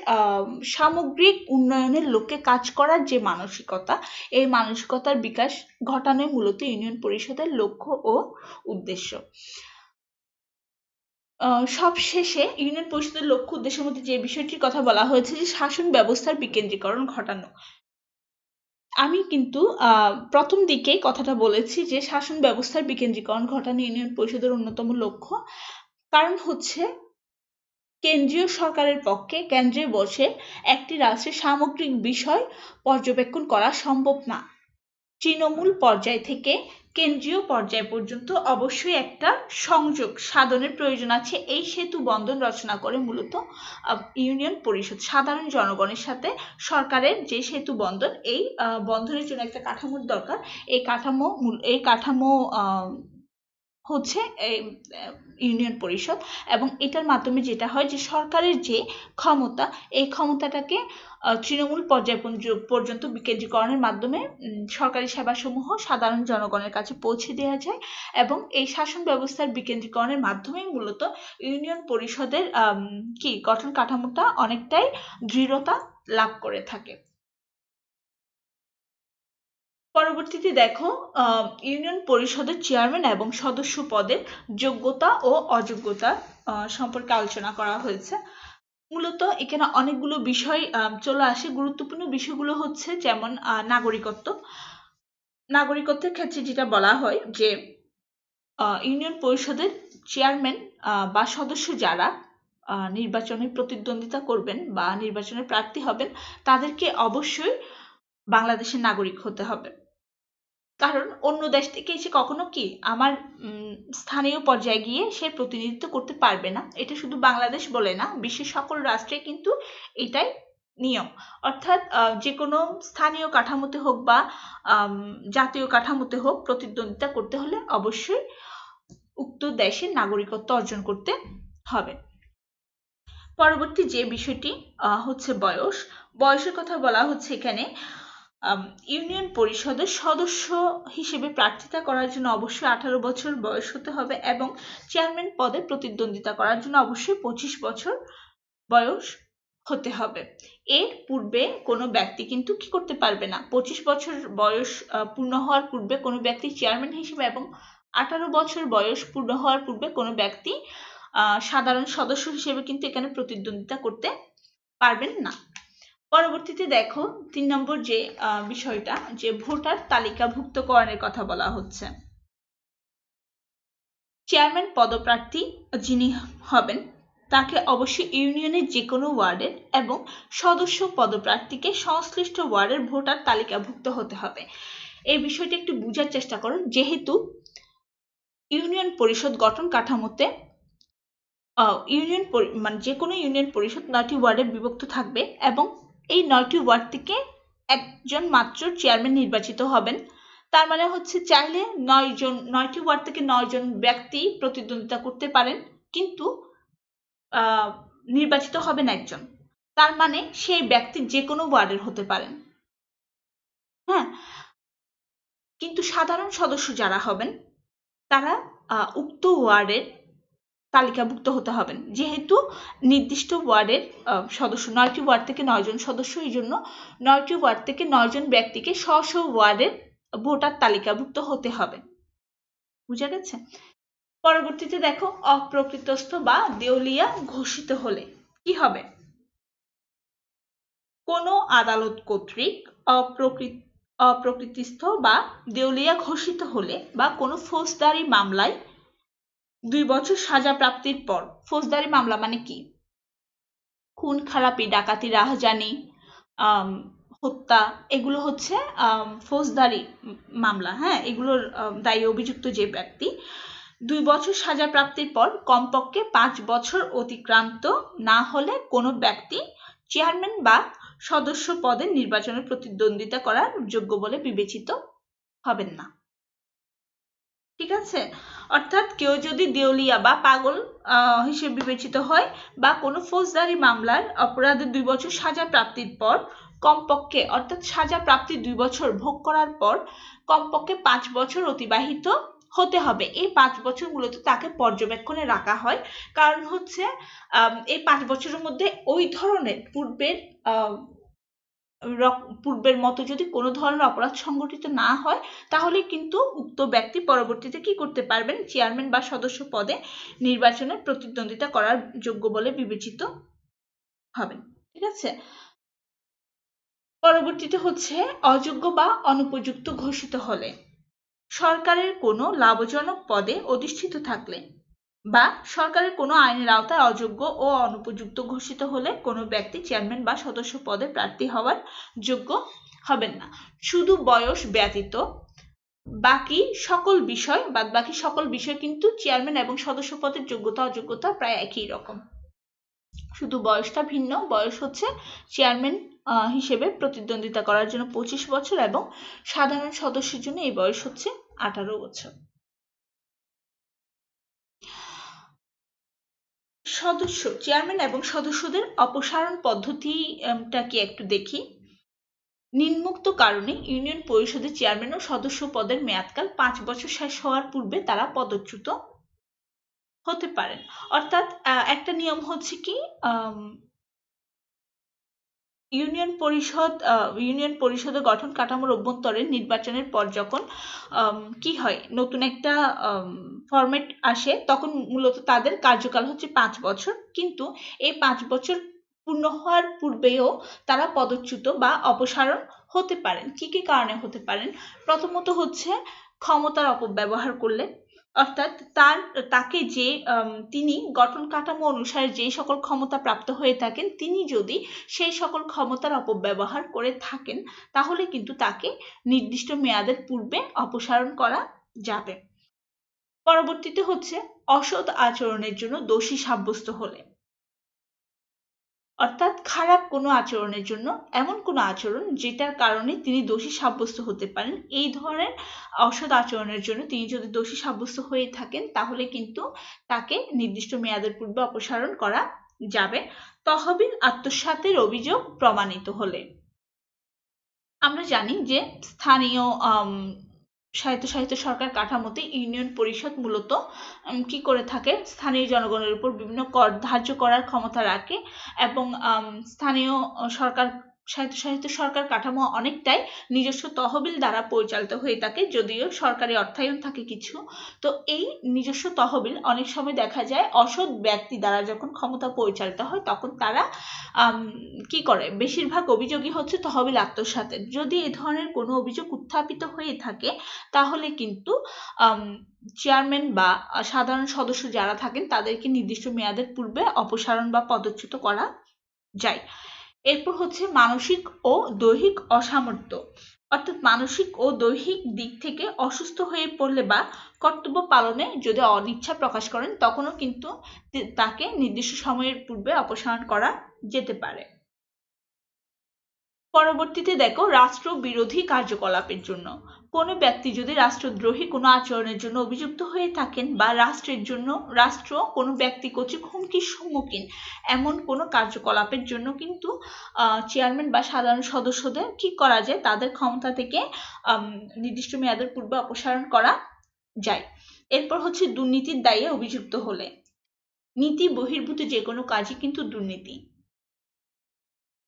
Speaker 1: সামগ্রিক উন্নয়নের লক্ষ্যে কাজ করার যে মানসিকতা, এই মানসিকতার বিকাশ ঘটানোই মূলত ইউনিয়ন পরিষদের লক্ষ্য ও উদ্দেশ্য। সবশেষে ইউনিয়ন পরিষদের লক্ষ্য উদ্দেশ্যের মধ্যে যে বিষয়টির কথা বলা হয়েছে যে শাসন ব্যবস্থার বিকেন্দ্রীকরণ ঘটানো। আমি কিন্তু প্রথম দিকেই কথাটা বলেছি যে শাসন ব্যবস্থার বিকেন্দ্রীকরণ ঘটানো ইউনিয়ন পরিষদের অন্যতম লক্ষ্য। কারণ হচ্ছে কেন্দ্রীয় সরকারের পক্ষে কেন্দ্রে বসে একটি রাষ্ট্রের সামগ্রিক বিষয় পর্যবেক্ষণ করা সম্ভব না। তৃণমূল পর্যায় থেকে কেন্দ্রীয় পর্যায় পর্যন্ত অবশ্যই একটা সংযোগ সাধনের প্রয়োজন আছে। এই সেতু বন্ধন রচনা করে মূলত ইউনিয়ন পরিষদ সাধারণ জনগণের সাথে সরকারের যে সেতু বন্ধন, এই বন্ধনের জন্য একটা কাঠামোর দরকার। এই কাঠামো হচ্ছে ইউনিয়ন পরিষদ। এবং এটার মাধ্যমে যেটা হয় যে সরকারের যে ক্ষমতা, এই ক্ষমতাটাকে তৃণমূল পর্যায় পর্যন্ত বিকেন্দ্রীকরণের মাধ্যমে সরকারি সেবাসমূহ সাধারণ জনগণের কাছে পৌঁছে দেওয়া যায়। এবং এই শাসন ব্যবস্থার বিকেন্দ্রীকরণের মাধ্যমেই মূলত ইউনিয়ন পরিষদের গঠন কাঠামোটা অনেকটাই দৃঢ়তা লাভ করে থাকে। পরবর্তীতে দেখো, ইউনিয়ন পরিষদের চেয়ারম্যান এবং সদস্য পদের যোগ্যতা ও অযোগ্যতা সম্পর্কে আলোচনা করা হয়েছে। মূলত এখানে অনেকগুলো বিষয় চলে আসে। গুরুত্বপূর্ণ বিষয়গুলো হচ্ছে যেমন নাগরিকত্বের ক্ষেত্রে যেটা বলা হয় যে ইউনিয়ন পরিষদের চেয়ারম্যান বা সদস্য যারা নির্বাচনে প্রতিদ্বন্দ্বিতা করবেন বা নির্বাচনে প্রার্থী হবেন তাদেরকে অবশ্যই বাংলাদেশের নাগরিক হতে হবে। কারণ অন্য দেশ থেকে এসে কখনো কি আমার স্থানীয় পর্যায়ে গিয়ে সে প্রতিনিধিত্ব করতে পারবে না। এটা শুধু বাংলাদেশ বলে না, বিশ্বের সকল রাষ্ট্রে কিন্তু এটাই নিয়ম। অর্থাৎ যে কোনো স্থানীয় কাঠামোতে হোক বা জাতীয় কাঠামোতে হোক প্রতিদ্বন্দ্বিতা করতে হলে অবশ্যই উক্ত দেশের নাগরিকত্ব অর্জন করতে হবে। পরবর্তী যে বিষয়টি হচ্ছে বয়সের কথা বলা হচ্ছে এখানে। ইউনিয়ন পরিষদের সদস্য হিসেবে প্রার্থিতা করার জন্য অবশ্যই 18 বছর বয়স হতে হবে এবং চেয়ারম্যান পদে প্রতিদ্বন্দ্বিতা করার জন্য অবশ্যই 25 বছর বয়স হতে হবে। এর পূর্বে কোনো ব্যক্তি কিন্তু কি করতে পারবে না। 25 বছর বয়স পূর্ণ হওয়ার পূর্বে কোনো ব্যক্তি চেয়ারম্যান হিসেবে এবং 18 বছর বয়স পূর্ণ হওয়ার পূর্বে কোনো ব্যক্তি সাধারণ সদস্য হিসেবে কিন্তু এখানে প্রতিদ্বন্দ্বিতা করতে পারবেন না। পরবর্তীতে দেখো 3 নম্বর যে বিষয়টা, যে ভোটার তালিকাভুক্তকরণের কথা বলা হচ্ছে। চেয়ারম্যান পদপ্রার্থী যিনি হবেন তাকে অবশ্যই ইউনিয়নের যে কোনো ওয়ার্ডের এবং সদস্য পদপ্রার্থীকে সংশ্লিষ্ট ওয়ার্ডের ভোটার তালিকাভুক্ত হতে হবে। এই বিষয়টি একটু বোঝার চেষ্টা করুন। যেহেতু ইউনিয়ন পরিষদ গঠন কাঠামোতে মানে যে কোনো ইউনিয়ন পরিষদ 9টি ওয়ার্ডে বিভক্ত থাকবে এবং এই 9টি ওয়ার্ড থেকে একজন মাত্র চেয়ারম্যান নির্বাচিত হবেন। তার মানে হচ্ছে চাইলে 9টি ওয়ার্ড থেকে 9 জন ব্যক্তি প্রতিদ্বন্দ্বিতা করতে পারেন, কিন্তু নির্বাচিত হবেন একজন। তার মানে সেই ব্যক্তি যে কোনো ওয়ার্ডের হতে পারেন। হ্যাঁ, কিন্তু সাধারণ সদস্য যারা হবেন তারা উক্ত ওয়ার্ডের তালিকাভুক্ত হতে হবেন। যেহেতু নির্দিষ্ট ওয়ার্ডের সদস্য 9টি ওয়ার্ড থেকে 9 জন সদস্য, এই জন্য 9টি ওয়ার্ড থেকে 9 জন ব্যক্তিকে স্ব ওয়ার্ডের ভোটার তালিকাভুক্ত হতে হবে। বুঝা গেছে? পরবর্তীতে দেখো অপ্রকৃতস্থ বা দেউলিয়া ঘোষিত হলে কি হবে। কোনো আদালত কর্তৃক অপ্রকৃতিস্থ বা দেউলিয়া ঘোষিত হলে বা কোনো ফৌজদারি মামলায় 2 বছর সাজা প্রাপ্তির পর, ফৌজদারি মামলা মানে কি? খুন খারাপি, ডাকাতি, রাহাজানি, হত্যা, এগুলো হচ্ছে ফৌজদারি মামলা। হ্যাঁ, এগুলোর দায়ী অভিযুক্ত যে ব্যক্তি 2 বছর সাজা প্রাপ্তির পর কমপক্ষে 5 বছর অতিক্রান্ত না হলে কোনো ব্যক্তি চেয়ারম্যান বা সদস্য পদে নির্বাচনে প্রতিদ্বন্দ্বিতা করার যোগ্য বলে বিবেচিত হবেন না। ঠিক আছে? অর্থাৎ কেউ যদি দেউলিয়া বা পাগল হিসেবে বিবেচিত হয় বা কোনো ফৌজদারি মামলার অপরাধে 2 বছর সাজা প্রাপ্তির পর কমপক্ষে, অর্থাৎ সাজা প্রাপ্তি 2 বছর ভোগ করার পর কমপক্ষে 5 বছর অতিবাহিত হতে হবে। এই 5 বছর মূলত তাকে পর্যবেক্ষণে রাখা হয়। কারণ হচ্ছে এই 5 বছরের মধ্যে ওই ধরনের পূর্বের মতো যদি কোনো ধরনের অপরাধ সংগঠিত না হয় তাহলে কিন্তু উক্ত ব্যক্তি পরবর্তীতে কি করতে পারবেন, চেয়ারম্যান বা সদস্য পদে নির্বাচনে প্রতিদ্বন্দ্বিতা করার যোগ্য বলে বিবেচিত হবেন। ঠিক আছে? পরবর্তীতে হচ্ছে অযোগ্য বা অনুপযুক্ত ঘোষিত হলে। সরকারের কোনো লাভজনক পদে অধিষ্ঠিত থাকলে বা সরকারের কোনো আইনের আওতায় অযোগ্য ও অনুপযুক্ত ঘোষিত হলে কোনো ব্যক্তি চেয়ারম্যান বা সদস্য পদে প্রার্থী হওয়ার যোগ্য হবেন না। শুধু বয়স ব্যতীত বাকি সকল বিষয় কিন্তু চেয়ারম্যান এবং সদস্য পদের যোগ্যতা অযোগ্যতা প্রায় একই রকম। শুধু বয়সটা ভিন্ন। বয়স হচ্ছে চেয়ারম্যান হিসেবে প্রতিদ্বন্দ্বিতা করার জন্য 25 বছর এবং সাধারণ সদস্যের জন্য এই বয়স হচ্ছে 18 বছর। চেয়ারম্যান এবং সদস্যদের অপসারণ পদ্ধতিটা কি একটু দেখি। নিম্নোক্ত কারণে ইউনিয়ন পরিষদের চেয়ারম্যান ও সদস্য পদের মেয়াদকাল 5 বছর শেষ হওয়ার পূর্বে তারা পদচ্যুত হতে পারেন। অর্থাৎ একটা নিয়ম হচ্ছে কি, ইউনিয়ন পরিষদের গঠন কাঠামোর অভ্যন্তরে নির্বাচনের পর যখন কি হয়, নতুন একটা ফরম্যাট আসে, তখন মূলত তাদের কার্যকাল হচ্ছে 5 বছর। কিন্তু এই 5 বছর পূর্ণ হওয়ার পূর্বেও তারা পদচ্যুত বা অপসারণ হতে পারেন। কি কি কারণে হতে পারেন? প্রথমত হচ্ছে ক্ষমতার অপব্যবহার করলে, অর্থাৎ তাকে যে তিনি গঠন কাঠামো অনুসারে যে সকল ক্ষমতা প্রাপ্ত হয়ে থাকেন, তিনি যদি সেই সকল ক্ষমতার অপব্যবহার করে থাকেন তাহলে কিন্তু তাকে নির্দিষ্ট মেয়াদের পূর্বে অপসারণ করা যাবে। পরবর্তীতে হচ্ছে অসৎ আচরণের জন্য দোষী সাব্যস্ত হলে, অর্থাৎ খারাপ কোনো আচরণের জন্য, এমন কোনো আচরণ যেটার কারণে তিনি দোষী সাব্যস্ত হতে পারেন, এই ধরনের অসৎ আচরণের জন্য তিনি যদি দোষী সাব্যস্ত হয়ে থাকেন তাহলে কিন্তু তাকে নির্দিষ্ট মেয়াদের পূর্বে অপসারণ করা যাবে। তহবিল আত্মসাতের অভিযোগ প্রমাণিত হলে, আমরা জানি যে স্থানীয় স্বায়ত্তশাসিত সরকার কাঠামোতে ইউনিয়ন পরিষদ মূলত কি করে থাকে, স্থানীয় জনগণের উপর বিভিন্ন কর ধার্য করার ক্ষমতা রাখে এবং স্থানীয় সরকার স্বায়ত্তশাসিত সরকার কাঠামো অনেকটাই নিজস্ব তহবিল দ্বারা পরিচালিত হয়ে থাকে, যদিও সরকারি অর্থায়ন থাকে কিছু। তো এই নিজস্ব তহবিল অনেক সময় দেখা যায় অসৎ ব্যক্তি দ্বারা যখন ক্ষমতা পরিচালিত হয় তখন তারা কি করে, বেশিরভাগ অভিযোগই হচ্ছে তহবিল আত্মসাতের। যদি এ ধরনের কোনো অভিযোগ উত্থাপিত হয়ে থাকে তাহলে কিন্তু চেয়ারম্যান বা সাধারণ সদস্য যারা থাকেন তাদেরকে নির্দিষ্ট মেয়াদের পূর্বে অপসারণ বা পদচ্যুত করা যায়। এরপর হচ্ছে মানসিক ও দৈহিক অসামর্থ্য, অর্থাৎ মানসিক ও দৈহিক দিক থেকে অসুস্থ হয়ে পড়লে বা কর্তব্য পালনে যদি অনিচ্ছা প্রকাশ করেন তখনও কিন্তু তাকে নির্দিষ্ট সময়ের পূর্বে অপসারণ করা যেতে পারে। পরবর্তীতে দেখো রাষ্ট্র বিরোধী কার্যকলাপের জন্য, কোনো ব্যক্তি যদি রাষ্ট্রদ্রোহী কোনো আচরণের জন্য অভিযুক্ত হয়ে থাকেন বা রাষ্ট্র কোনো ব্যক্তি কর্তৃক হুমকির সম্মুখীন এমন কোনো কার্যকলাপের জন্য কিন্তু চেয়ারম্যান বা সাধারণ সদস্যদের কি করা যায়, তাদের ক্ষমতা থেকে নির্দিষ্ট মেয়াদের পূর্বে অপসারণ করা যায়। এরপর হচ্ছে দুর্নীতির দায়ে অভিযুক্ত হলে, নীতি বহির্ভূত যে কোনো কাজই কিন্তু দুর্নীতি।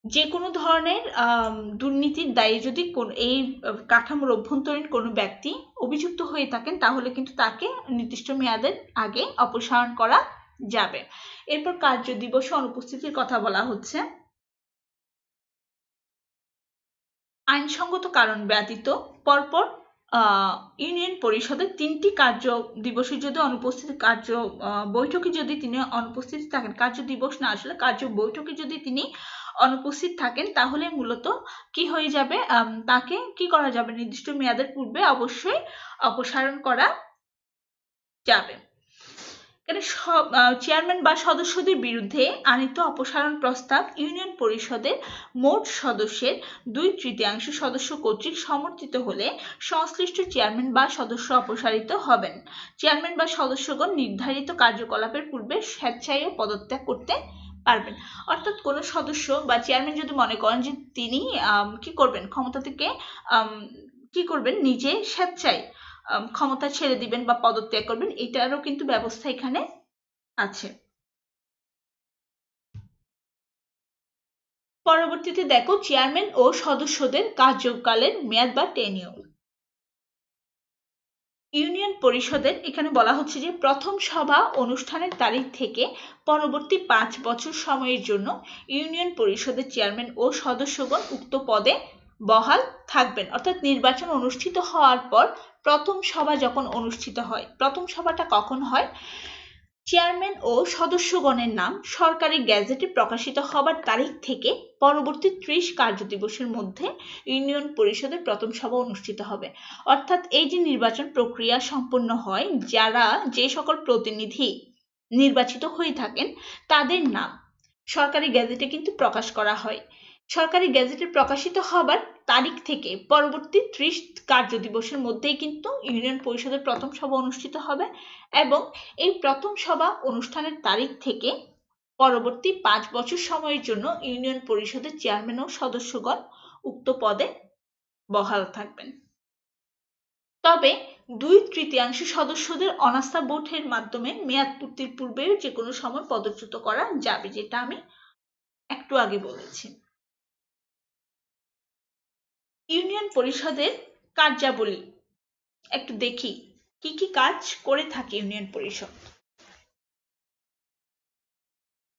Speaker 1: যে কোনো ধরনের দুর্নীতির দায়ে যদি এই কাঠামোর অভ্যন্তরীণ কোনো ব্যক্তি অভিযুক্ত হয়ে থাকেন তাহলে কিন্তু তাকে নির্দিষ্ট মেয়াদের আগে অপসারণ করা যাবে। এরপর কার্য দিবসে অনুপস্থিতির কথা বলা হচ্ছে। আইনসঙ্গত কারণ ব্যতীত পরপর ইউনিয়ন পরিষদের 3টি কার্য দিবসে যদি বৈঠকে যদি তিনি অনুপস্থিত থাকেন, কার্য দিবস না আসলে কার্য বৈঠকে যদি তিনি অনুপস্থিত থাকেন তাহলে মূলত কি হয়ে যাবে, তাকে কি করা যাবে, নির্দিষ্ট মেয়াদের পূর্বে অবশ্যই অপসারণ করা যাবে। এখানে চেয়ারম্যান বা সদস্যদের বিরুদ্ধে আনীত অপসারণ প্রস্তাব ইউনিয়ন পরিষদের মোট সদস্যের 2/3 সদস্য কর্তৃক সমর্থিত হলে সংশ্লিষ্ট চেয়ারম্যান বা সদস্য অপসারিত হবেন। চেয়ারম্যান বা সদস্যগণ নির্ধারিত কার্যকলাপের পূর্বে স্বেচ্ছায় পদত্যাগ করতে পারবেন। অর্থাৎ কোনো সদস্য বা চেয়ারম্যান যদি মনে করেন যে তিনি কি করবেন, ক্ষমতা থেকে কি করবেন, নিজে স্বেচ্ছায় ক্ষমতা ছেড়ে দিবেন বা পদত্যাগ করবেন, এটারও কিন্তু ব্যবস্থা এখানে আছে। পরবর্তীতে দেখো চেয়ারম্যান ও সদস্যদের কার্যকালের মেয়াদ বা টেনিউর। ইউনিয়ন পরিষদের এখানে বলা হচ্ছে যে প্রথম সভা অনুষ্ঠানের তারিখ থেকে পরবর্তী 5 বছর সময়ের জন্য ইউনিয়ন পরিষদের চেয়ারম্যান ও সদস্যগণ উক্ত পদে বহাল থাকবেন। অর্থাৎ নির্বাচন অনুষ্ঠিত হওয়ার পর প্রথম সভা যখন অনুষ্ঠিত হয়, প্রথম সভাটা কখন হয়, চেয়ারম্যান ও সদস্যগণের নাম সরকারি গ্যাজেটে প্রকাশিত হবার তারিখ থেকে পরবর্তী 30 কার্যদিবসের মধ্যে ইউনিয়ন পরিষদের প্রথম সভা অনুষ্ঠিত হবে। অর্থাৎ এই যে নির্বাচন প্রক্রিয়া সম্পন্ন হয়, যারা যে সকল প্রতিনিধি নির্বাচিত হয়ে থাকেন তাদের নাম সরকারি গ্যাজেটে কিন্তু প্রকাশ করা হয়। সরকারি গ্যাজেটে প্রকাশিত হবার তারিখ থেকে পরবর্তী 30 কার্যদিবসের মধ্যেই কিন্তু ইউনিয়ন পরিষদের প্রথম সভা অনুষ্ঠিত হবে এবং এই প্রথম সভা অনুষ্ঠানের তারিখ থেকে পরবর্তী 5 বছর সময়ের জন্য ইউনিয়ন পরিষদের চেয়ারম্যান ও সদস্যগণ উক্ত পদে বহাল থাকবেন। তবে 2/3 সদস্যদের অনাস্থা ভোটের মাধ্যমে মেয়াদ পূর্তির পূর্বেও যে কোনো সময় পদচ্যুত করা যাবে, যেটা আমি একটু আগে বলেছি। ইউনিয়ন পরিষদের কার্যাবলী একটু দেখি, কি কি কাজ করে থাকে ইউনিয়ন পরিষদ।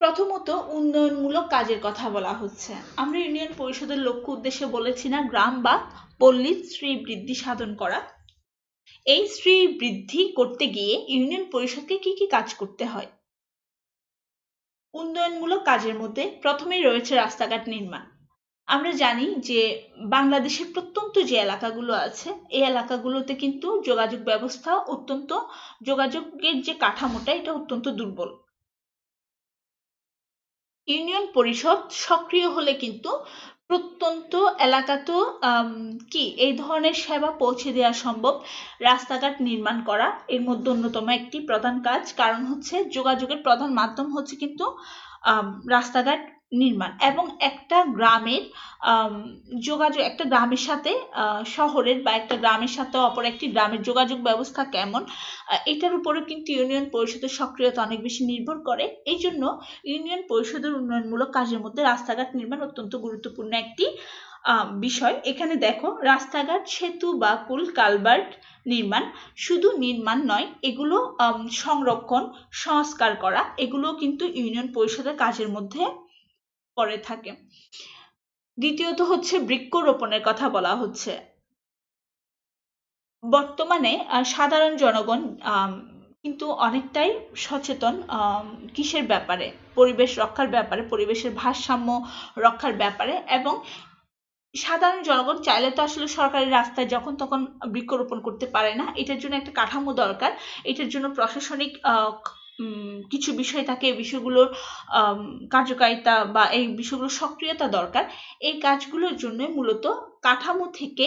Speaker 1: প্রথমত উন্নয়নমূলক কাজের কথা বলা হচ্ছে। আমরা ইউনিয়ন পরিষদের লক্ষ্য উদ্দেশ্যে বলেছি না, গ্রাম বা পল্লীর শ্রীবৃদ্ধি সাধন করা। এই শ্রী বৃদ্ধি করতে গিয়ে ইউনিয়ন পরিষদকে কি কি কাজ করতে হয়? উন্নয়নমূলক কাজের মধ্যে প্রথমেই রয়েছে রাস্তাঘাট নির্মাণ। আমরা জানি যে বাংলাদেশের প্রত্যন্ত যে এলাকাগুলো আছে এই এলাকাগুলোতে কিন্তু যোগাযোগ ব্যবস্থা অত্যন্ত, যোগাযোগের যে কাঠামোটা এটা অত্যন্ত দুর্বল। ইউনিয়ন পরিষদ সক্রিয় হলে কিন্তু প্রত্যন্ত এলাকাতেও কি এই ধরনের সেবা পৌঁছে দেওয়া সম্ভব। রাস্তাঘাট নির্মাণ করা এর মধ্যে অন্যতম একটি প্রধান কাজ, কারণ হচ্ছে যোগাযোগের প্রধান মাধ্যম হচ্ছে কিন্তু রাস্তাঘাট নির্মাণ। এবং একটা গ্রামের যোগাযোগ, একটা গ্রামের সাথে শহরের বা একটা গ্রামের সাথে অপর একটি গ্রামের যোগাযোগ ব্যবস্থা কেমন, এটার উপরে কিন্তু ইউনিয়ন পরিষদের সক্রিয়তা অনেক বেশি নির্ভর করে। এই জন্য ইউনিয়ন পরিষদের উন্নয়নমূলক কাজের মধ্যে রাস্তাঘাট নির্মাণ অত্যন্ত গুরুত্বপূর্ণ একটি বিষয়। এখানে দেখো, রাস্তাঘাট, সেতু বা পুল, কালভার্ট নির্মাণ শুধু নির্মাণ নয়, এগুলো সংরক্ষণ, সংস্কার করা, এগুলো কিন্তু ইউনিয়ন পরিষদের কাজের মধ্যে পড়ে থাকে। দ্বিতীয়ত হচ্ছে বৃক্ষরোপণের কথা বলা হচ্ছে। বর্তমানে সাধারণ জনগণ কিন্তু অনেকটাই সচেতন কিসের ব্যাপারে, পরিবেশ রক্ষার ব্যাপারে, পরিবেশের ভারসাম্য রক্ষার ব্যাপারে। এবং সাধারণ জনগণ চাইলে তো আসলে সরকারি রাস্তায় যখন তখন বৃক্ষরোপণ করতে পারে না, এটার জন্য একটা কাঠামো দরকার, এটার জন্য প্রশাসনিক কিছু বিষয় থাকে, এই বিষয়গুলোর কার্যকারিতা বা এই বিষয়গুলোর সক্রিয়তা দরকার। এই কাজগুলোর জন্য মূলত কাঠামো থেকে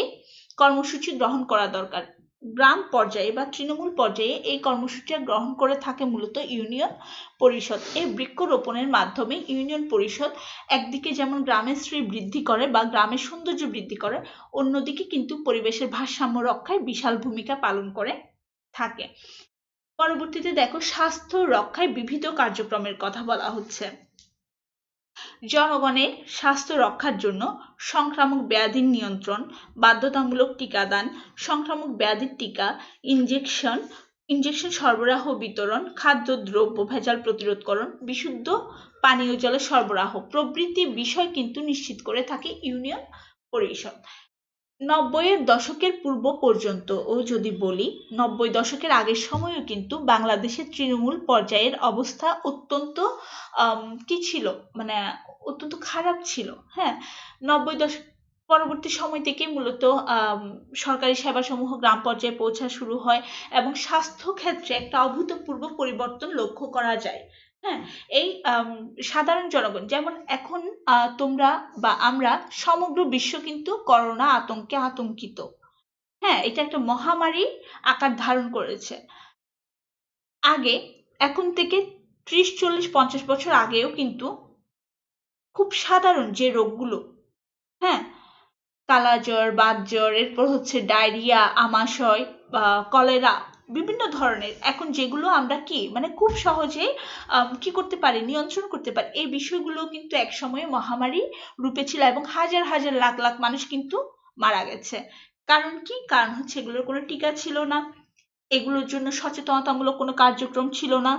Speaker 1: কর্মসূচি গ্রহণ করা দরকার। গ্রাম পর্যায়ে বা তৃণমূল পর্যায়ে এই কর্মসূচি গ্রহণ করে থাকে মূলত ইউনিয়ন পরিষদ। এই বৃক্ষরোপণের মাধ্যমে ইউনিয়ন পরিষদ একদিকে যেমন গ্রামের শ্রী বৃদ্ধি করে বা গ্রামের সৌন্দর্য বৃদ্ধি করে, অন্যদিকে কিন্তু পরিবেশের ভারসাম্য রক্ষায় বিশাল ভূমিকা পালন করে থাকে। পরবর্তীতে দেখো, স্বাস্থ্য রক্ষায় বিবিধ কার্যক্রমের কথা বলা হচ্ছে। জনগণের স্বাস্থ্য রক্ষার জন্য সংক্রামক ব্যাধির নিয়ন্ত্রণ, বাধ্যতামূলক টিকাদান, সংক্রামক ব্যাধির টিকা, ইনজেকশন সরবরাহ বিতরণ, খাদ্যদ্রব্য ভেজাল প্রতিরোধকরণ, বিশুদ্ধ পানীয় জলের সরবরাহ প্রভৃতি বিষয় কিন্তু নিশ্চিত করে থাকে ইউনিয়ন পরিষদ। 90-এর দশকের পূর্ব পর্যন্ত ও যদি বলি, 90 দশকের আগের সময়ও কিন্তু বাংলাদেশের তৃণমূল পর্যায়ের অবস্থা অত্যন্ত কি ছিল, মানে অত্যন্ত খারাপ ছিল। হ্যাঁ, 90 দশক পরবর্তী সময় থেকে মূলত সরকারি সেবাসমূহ গ্রাম পর্যায়ে পৌঁছা শুরু হয় এবং স্বাস্থ্য ক্ষেত্রে একটা অভূতপূর্ব পরিবর্তন লক্ষ্য করা যায়। হ্যাঁ, এই সাধারণ জনগণ, যেমন এখন তোমরা বা আমরা, সমগ্র বিশ্ব কিন্তু করোনা আতঙ্কে আতঙ্কিত। হ্যাঁ, এটা একটা মহামারী আকার ধারণ করেছে। আগে, এখন থেকে 30, 40, 50 বছর আগেও কিন্তু খুব সাধারণ যে রোগগুলো, হ্যাঁ, কালাজ্বর, বাতজ্বর, এরপর হচ্ছে ডায়রিয়া, আমাশয়, কলেরা, বিভিন্ন ধরনের, এখন যেগুলো আমরা কি মানে খুব সহজেই কি করতে পারি, নিয়ন্ত্রণ করতে পারি, এই বিষয়গুলো কিন্তু একসময় মহামারী রূপে ছিল এবং হাজার হাজার লাখ লাখ মানুষ কিন্তু মারা গেছে। কারণ কি? কারণ হচ্ছে এগুলোর কোনো টিকা ছিল না, এগুলোর জন্য সচেতনতামূলক কোনো কার্যক্রম ছিল না,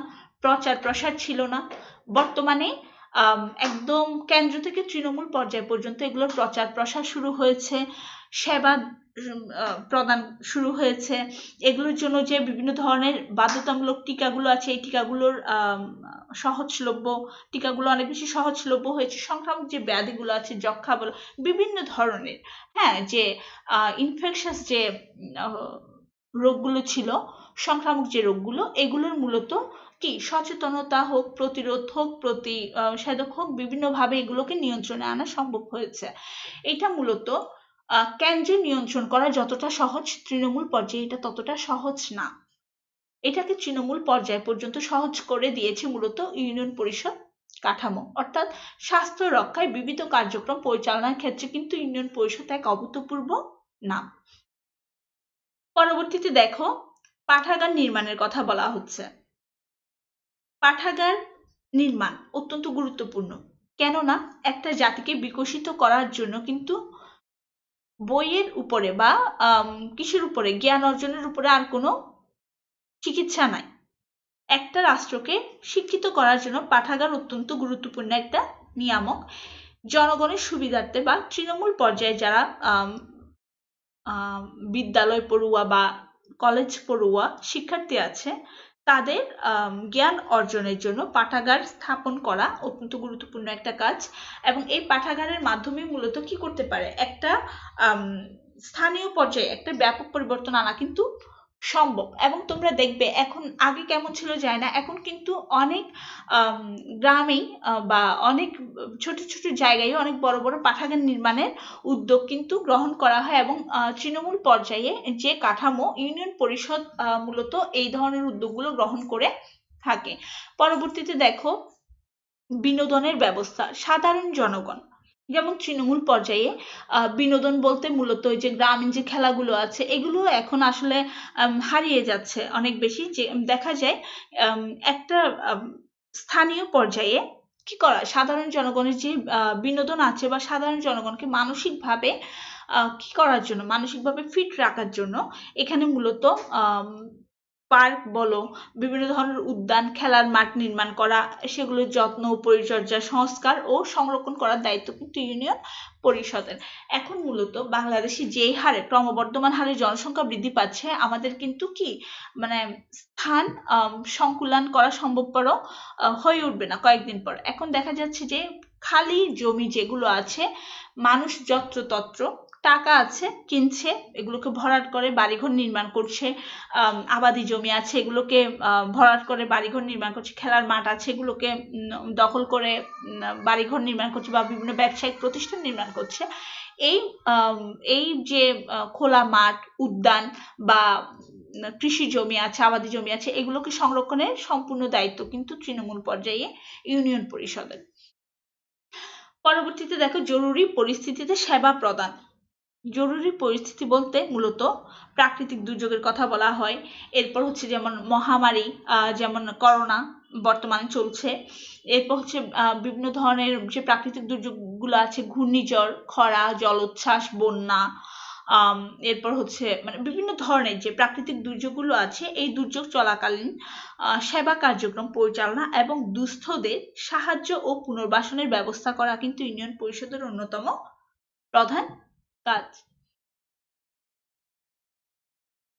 Speaker 1: প্রচার প্রসার ছিল না। বর্তমানে একদম কেন্দ্র থেকে তৃণমূল পর্যায় পর্যন্ত এগুলোর প্রচার প্রসার শুরু হয়েছে, সেবা প্রদান শুরু হয়েছে। এগুলোর জন্য যে বিভিন্ন ধরনের বাধ্যতামূলক টিকাগুলো আছে, এই টিকাগুলোর সহজলভ্য, টিকাগুলো অনেক বেশি সহজলভ্য হয়েছে। সংক্রামক যে ব্যাধিগুলো আছে, যক্ষ্মা বলো, বিভিন্ন ধরনের, হ্যাঁ, যে ইনফেকশাস যে রোগগুলো ছিল, সংক্রামক যে রোগগুলো, এগুলোর মূলত কি সচেতনতা হোক, প্রতিরোধ হোক, প্রতিষেধক হোক, বিভিন্নভাবে এগুলোকে নিয়ন্ত্রণে আনা সম্ভব হয়েছে। এটা মূলত কেন্দ্রে নিয়ন্ত্রণ করা যতটা সহজ, তৃণমূল পর্যায়ে এটা ততটা সহজ না। এটাকে তৃণমূল পর্যায় পর্যন্ত সহজ করে দিয়েছে মূলত ইউনিয়ন পরিষদ কাঠামো। অর্থাৎ স্বাস্থ্য রক্ষায় বিবিধ কার্যক্রম পরিচালনার ক্ষেত্রে কিন্তু ইউনিয়ন পরিষদ এক অভূতপূর্ব নাম। পরবর্তীতে দেখো, পাঠাগার নির্মাণের কথা বলা হচ্ছে। পাঠাগার নির্মাণ অত্যন্ত গুরুত্বপূর্ণ, কেননা একটা জাতিকে বিকশিত করার জন্য কিন্তু বইয়ের উপরে বা কিসের উপরে, জ্ঞান অর্জনের উপরে আর কোনো চিকিৎসা নাই। একটা রাষ্ট্রকে শিক্ষিত করার জন্য পাঠাগার অত্যন্ত গুরুত্বপূর্ণ একটা নিয়ামক। জনগণের সুবিধার্থে বা তৃণমূল পর্যায়ে যারা বিদ্যালয় পড়ুয়া বা কলেজ পড়ুয়া শিক্ষার্থী আছে তাদের জ্ঞান অর্জনের জন্য পাঠাগার স্থাপন করা অত্যন্ত গুরুত্বপূর্ণ একটা কাজ। এবং এই পাঠাগারের মাধ্যমে মূলত কি করতে পারে, একটা স্থানীয় পর্যায়ে একটা ব্যাপক পরিবর্তন আনা কিন্তু সম্ভব। এবং তোমরা দেখবে এখন আগে কেমন ছিল যায় না, এখন কিন্তু অনেক গ্রামেই বা অনেক ছোট ছোট জায়গায় অনেক বড় বড় পাঠাগার নির্মাণের উদ্যোগ কিন্তু গ্রহণ করা হয়। এবং তৃণমূল পর্যায়ে যে কাঠামো, ইউনিয়ন পরিষদ মূলত এই ধরনের উদ্যোগগুলো গ্রহণ করে থাকে। পরবর্তীতে দেখো বিনোদনের ব্যবস্থা, সাধারণ জনগণ যেমন তৃণমূল পর্যায়ে বিনোদন বলতে মূলত ওই যে গ্রামীণ যে খেলাগুলো আছে এগুলো এখন আসলে হারিয়ে যাচ্ছে অনেক বেশি। যে দেখা যায় একটা স্থানীয় পর্যায়ে কি করা, সাধারণ জনগণের যে বিনোদন আছে বা সাধারণ জনগণকে মানসিকভাবে কি করার জন্য, মানসিকভাবে ফিট রাখার জন্য এখানে মূলত পার্ক বলো, বিভিন্ন ধরনের উদ্যান, খেলার মাঠ নির্মাণ করা, সেগুলোর যত্ন, পরিচর্যা, সংস্কার ও সংরক্ষণ করার দায়িত্ব কিন্তু ইউনিয়ন পরিষদের। এখন মূলত বাংলাদেশে যেই হারে ক্রমবর্ধমান হারে জনসংখ্যা বৃদ্ধি পাচ্ছে, আমাদের কিন্তু কি মানে স্থান সংকুলান করা সম্ভবপর হয়ে উঠবে না কয়েকদিন পর। এখন দেখা যাচ্ছে যে খালি জমি যেগুলো আছে, মানুষ যত্রতত্র টাকা আছে কিনছে, এগুলোকে ভরাট করে বাড়িঘর নির্মাণ করছে। আবাদি জমি আছে এগুলোকে ভরাট করে বাড়িঘর নির্মাণ করছে, খেলার মাঠ আছে এগুলোকে দখল করে বাড়িঘর নির্মাণ করছে বা বিভিন্ন ব্যবসায়িক প্রতিষ্ঠান নির্মাণ করছে। এই যে খোলা মাঠ, উদ্যান বা কৃষি জমি আছে, আবাদি জমি আছে, এগুলোকে সংরক্ষণের সম্পূর্ণ দায়িত্ব কিন্তু তৃণমূল পর্যায়ে ইউনিয়ন পরিষদের। পরবর্তীতে দেখো জরুরি পরিস্থিতিতে সেবা প্রদান। জরুরি পরিস্থিতি বলতে মূলত প্রাকৃতিক দুর্যোগের কথা বলা হয়। এরপর হচ্ছে যেমন মহামারী, যেমন করোনা বর্তমানে চলছে। এরপর হচ্ছে বিভিন্ন ধরনের যে প্রাকৃতিক দুর্যোগগুলো আছে, ঘূর্ণিঝড়, খরা, জলোচ্ছ্বাস, বন্যা। এরপর হচ্ছে মানে বিভিন্ন ধরনের যে প্রাকৃতিক দুর্যোগগুলো আছে, এই দুর্যোগ চলাকালীন সেবা কার্যক্রম পরিচালনা এবং দুস্থদের সাহায্য ও পুনর্বাসনের ব্যবস্থা করা কিন্তু ইউনিয়ন পরিষদের অন্যতম প্রধান কাজ।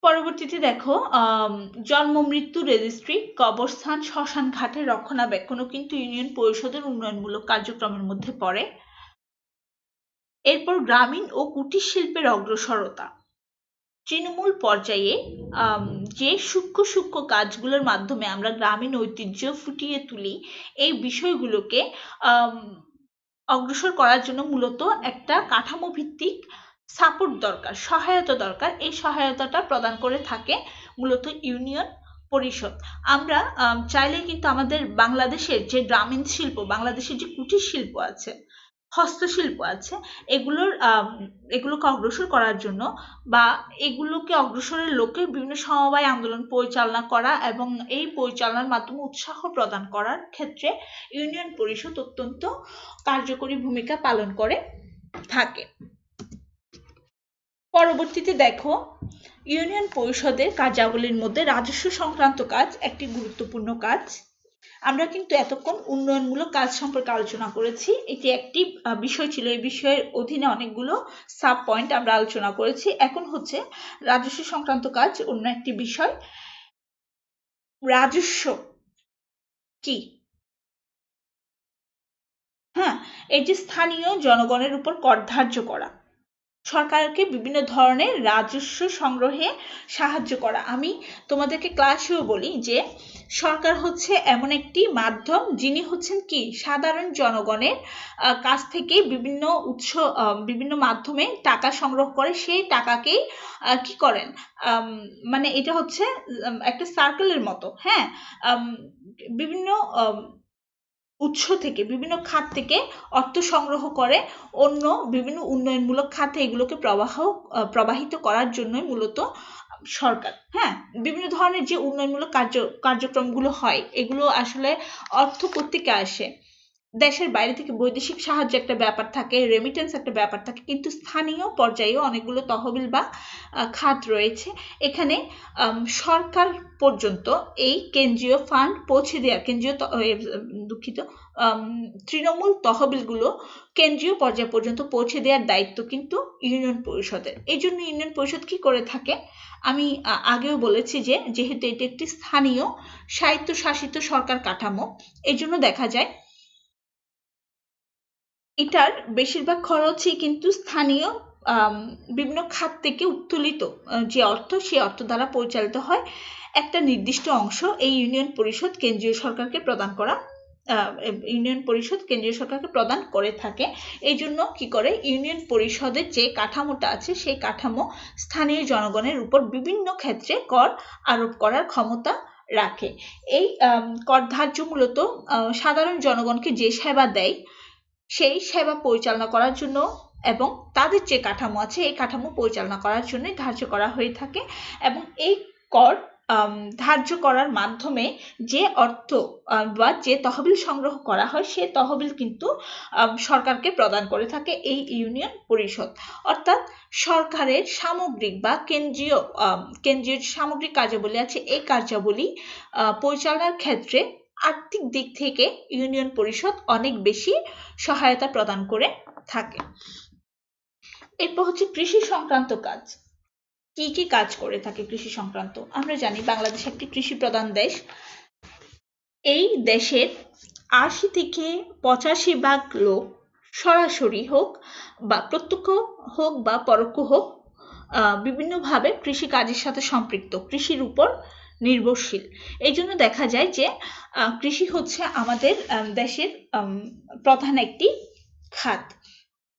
Speaker 1: পরবর্তীতে দেখো জন্ম মৃত্যু রেজিস্ট্রি, কবরস্থান, শ্মশান ঘাটের রক্ষণাবেক্ষণও কিন্তু ইউনিয়ন পরিষদের উন্নয়নমূলক কার্যক্রমের মধ্যে পড়ে। এরপর গ্রামীণ ও কুটির শিল্পের অগ্রসরতা। তৃণমূল পর্যায়ে যে সূক্ষ্ম সূক্ষ্ম কাজগুলোর মাধ্যমে আমরা গ্রামীণ ঐতিহ্য ফুটিয়ে তুলি, এই বিষয়গুলোকে অগ্রসর করার জন্য মূলত একটা কাঠামো ভিত্তিক সাপোর্ট দরকার, সহায়তা দরকার। এই সহায়তাটা প্রদান করে থাকে মূলত ইউনিয়ন পরিষদ। আমরা চাইলে কিন্তু আমাদের বাংলাদেশের যে গ্রামীণ শিল্প, বাংলাদেশের যে কুটির শিল্প আছে, হস্তশিল্প আছে, এগুলোকে অগ্রসর করার জন্য বা এগুলোকে অগ্রসরের লক্ষ্যে বিভিন্ন সমবায় আন্দোলন পরিচালনা করা এবং এই পরিচালনার মাধ্যমে উৎসাহ প্রদান করার ক্ষেত্রে ইউনিয়ন পরিষদ অত্যন্ত কার্যকরী ভূমিকা পালন করে থাকে। পরবর্তীতে দেখো ইউনিয়ন পরিষদের কার্যাবলীর মধ্যে রাজস্ব সংক্রান্ত কাজ একটি গুরুত্বপূর্ণ কাজ। আমরা কিন্তু এতক্ষণ উন্নয়নমূলক কাজ সম্পর্কে আলোচনা করেছি, এটি একটি বিষয় ছিল। এই বিষয়ের অধীনে অনেকগুলো সাব পয়েন্ট আমরা আলোচনা করেছি। এখন হচ্ছে রাজস্ব সংক্রান্ত কাজ, অন্য একটি বিষয়। রাজস্ব কি? হ্যাঁ, এই যে স্থানীয় জনগণের উপর কর ধার্য করা, সরকারকে বিভিন্ন ধরনের রাজস্ব সংগ্রহে সাহায্য করা। আমি তোমাদেরকে ক্লাসেও বলি যে সরকার হচ্ছে এমন একটি মাধ্যম যিনি হচ্ছেন কি সাধারণ জনগণের কাছ থেকে বিভিন্ন উৎস, বিভিন্ন মাধ্যমে টাকা সংগ্রহ করে, সেই টাকাকেই কি করেন, মানে এটা হচ্ছে একটা সার্কেলের মতো। হ্যাঁ, বিভিন্ন উৎস থেকে, বিভিন্ন খাত থেকে অর্থ সংগ্রহ করে অন্য বিভিন্ন উন্নয়নমূলক খাতে এগুলোকে প্রবাহিত করার জন্যই মূলত সরকার। হ্যাঁ, বিভিন্ন ধরনের যে উন্নয়নমূলক কার্যক্রমগুলো হয়, এগুলো আসলে অর্থ কোত্থেকে আসে? দেশের বাইরে থেকে বৈদেশিক সাহায্য একটা ব্যাপার থাকে, রেমিটেন্স একটা ব্যাপার থাকে, কিন্তু স্থানীয় পর্যায়েও অনেকগুলো তহবিল বা খাত রয়েছে। এখানে সরকার পর্যন্ত এই কেন্দ্রীয় ফান্ড পৌঁছে দেওয়ার, দুঃখিত, তৃণমূল তহবিলগুলো কেন্দ্রীয় পর্যায় পর্যন্ত পৌঁছে দেওয়ার দায়িত্ব কিন্তু ইউনিয়ন পরিষদের। এই জন্য ইউনিয়ন পরিষদ কি করে থাকে, আমি আগেও বলেছি যে যেহেতু এটি একটি স্থানীয় স্বায়ত্তশাসিত সরকার কাঠামো, এই জন্য দেখা যায় এটার বেশিরভাগ খরচই কিন্তু স্থানীয় বিভিন্ন খাত থেকে উত্তোলিত যে অর্থ, সেই অর্থ দ্বারা পরিচালিত হয়। একটা নির্দিষ্ট অংশ এই ইউনিয়ন পরিষদ কেন্দ্রীয় সরকারকে প্রদান করে থাকে। এই জন্য কি করে, ইউনিয়ন পরিষদের যে কাঠামোটা আছে সেই কাঠামো স্থানীয় জনগণের উপর বিভিন্ন ক্ষেত্রে কর আরোপ করার ক্ষমতা রাখে। এই কর ধার্য মূলত সাধারণ জনগণকে যে সেবা দেয় সেই সেবা পরিচালনা করার জন্য এবং তাদের যে কাঠামো আছে এই কাঠামো পরিচালনা করার জন্য ধার্য করা হয়ে থাকে। এবং এই কর ধার্য করার মাধ্যমে যে অর্থ বা যে তহবিল সংগ্রহ করা হয় সে তহবিল কিন্তু সরকারকে প্রদান করে থাকে এই ইউনিয়ন পরিষদ। অর্থাৎ সরকারের সামগ্রিক বা কেন্দ্রীয় সামগ্রিক কার্যাবলী আছে, এই কার্যাবলী পরিচালনার ক্ষেত্রে আর্থিক দিক থেকে ইউনিয়ন পরিষদ অনেক বেশি সহায়তা প্রদান করে থাকে। এরপর হচ্ছে কৃষি সংক্রান্ত কাজ। কি কি কাজ করে থাকে কৃষি সংক্রান্ত? আমরা জানি বাংলাদেশ একটি কৃষি প্রধান দেশ। এই দেশের ৮০ থেকে ৮৫% লোক সরাসরি হোক বা প্রত্যক্ষ হোক বা পরোক্ষ হোক বিভিন্নভাবে কৃষি কাজের সাথে সম্পৃক্ত, কৃষির উপর নির্ভরশীল। এই জন্য দেখা যায় যে কৃষি হচ্ছে আমাদের দেশের প্রধান একটি খাত।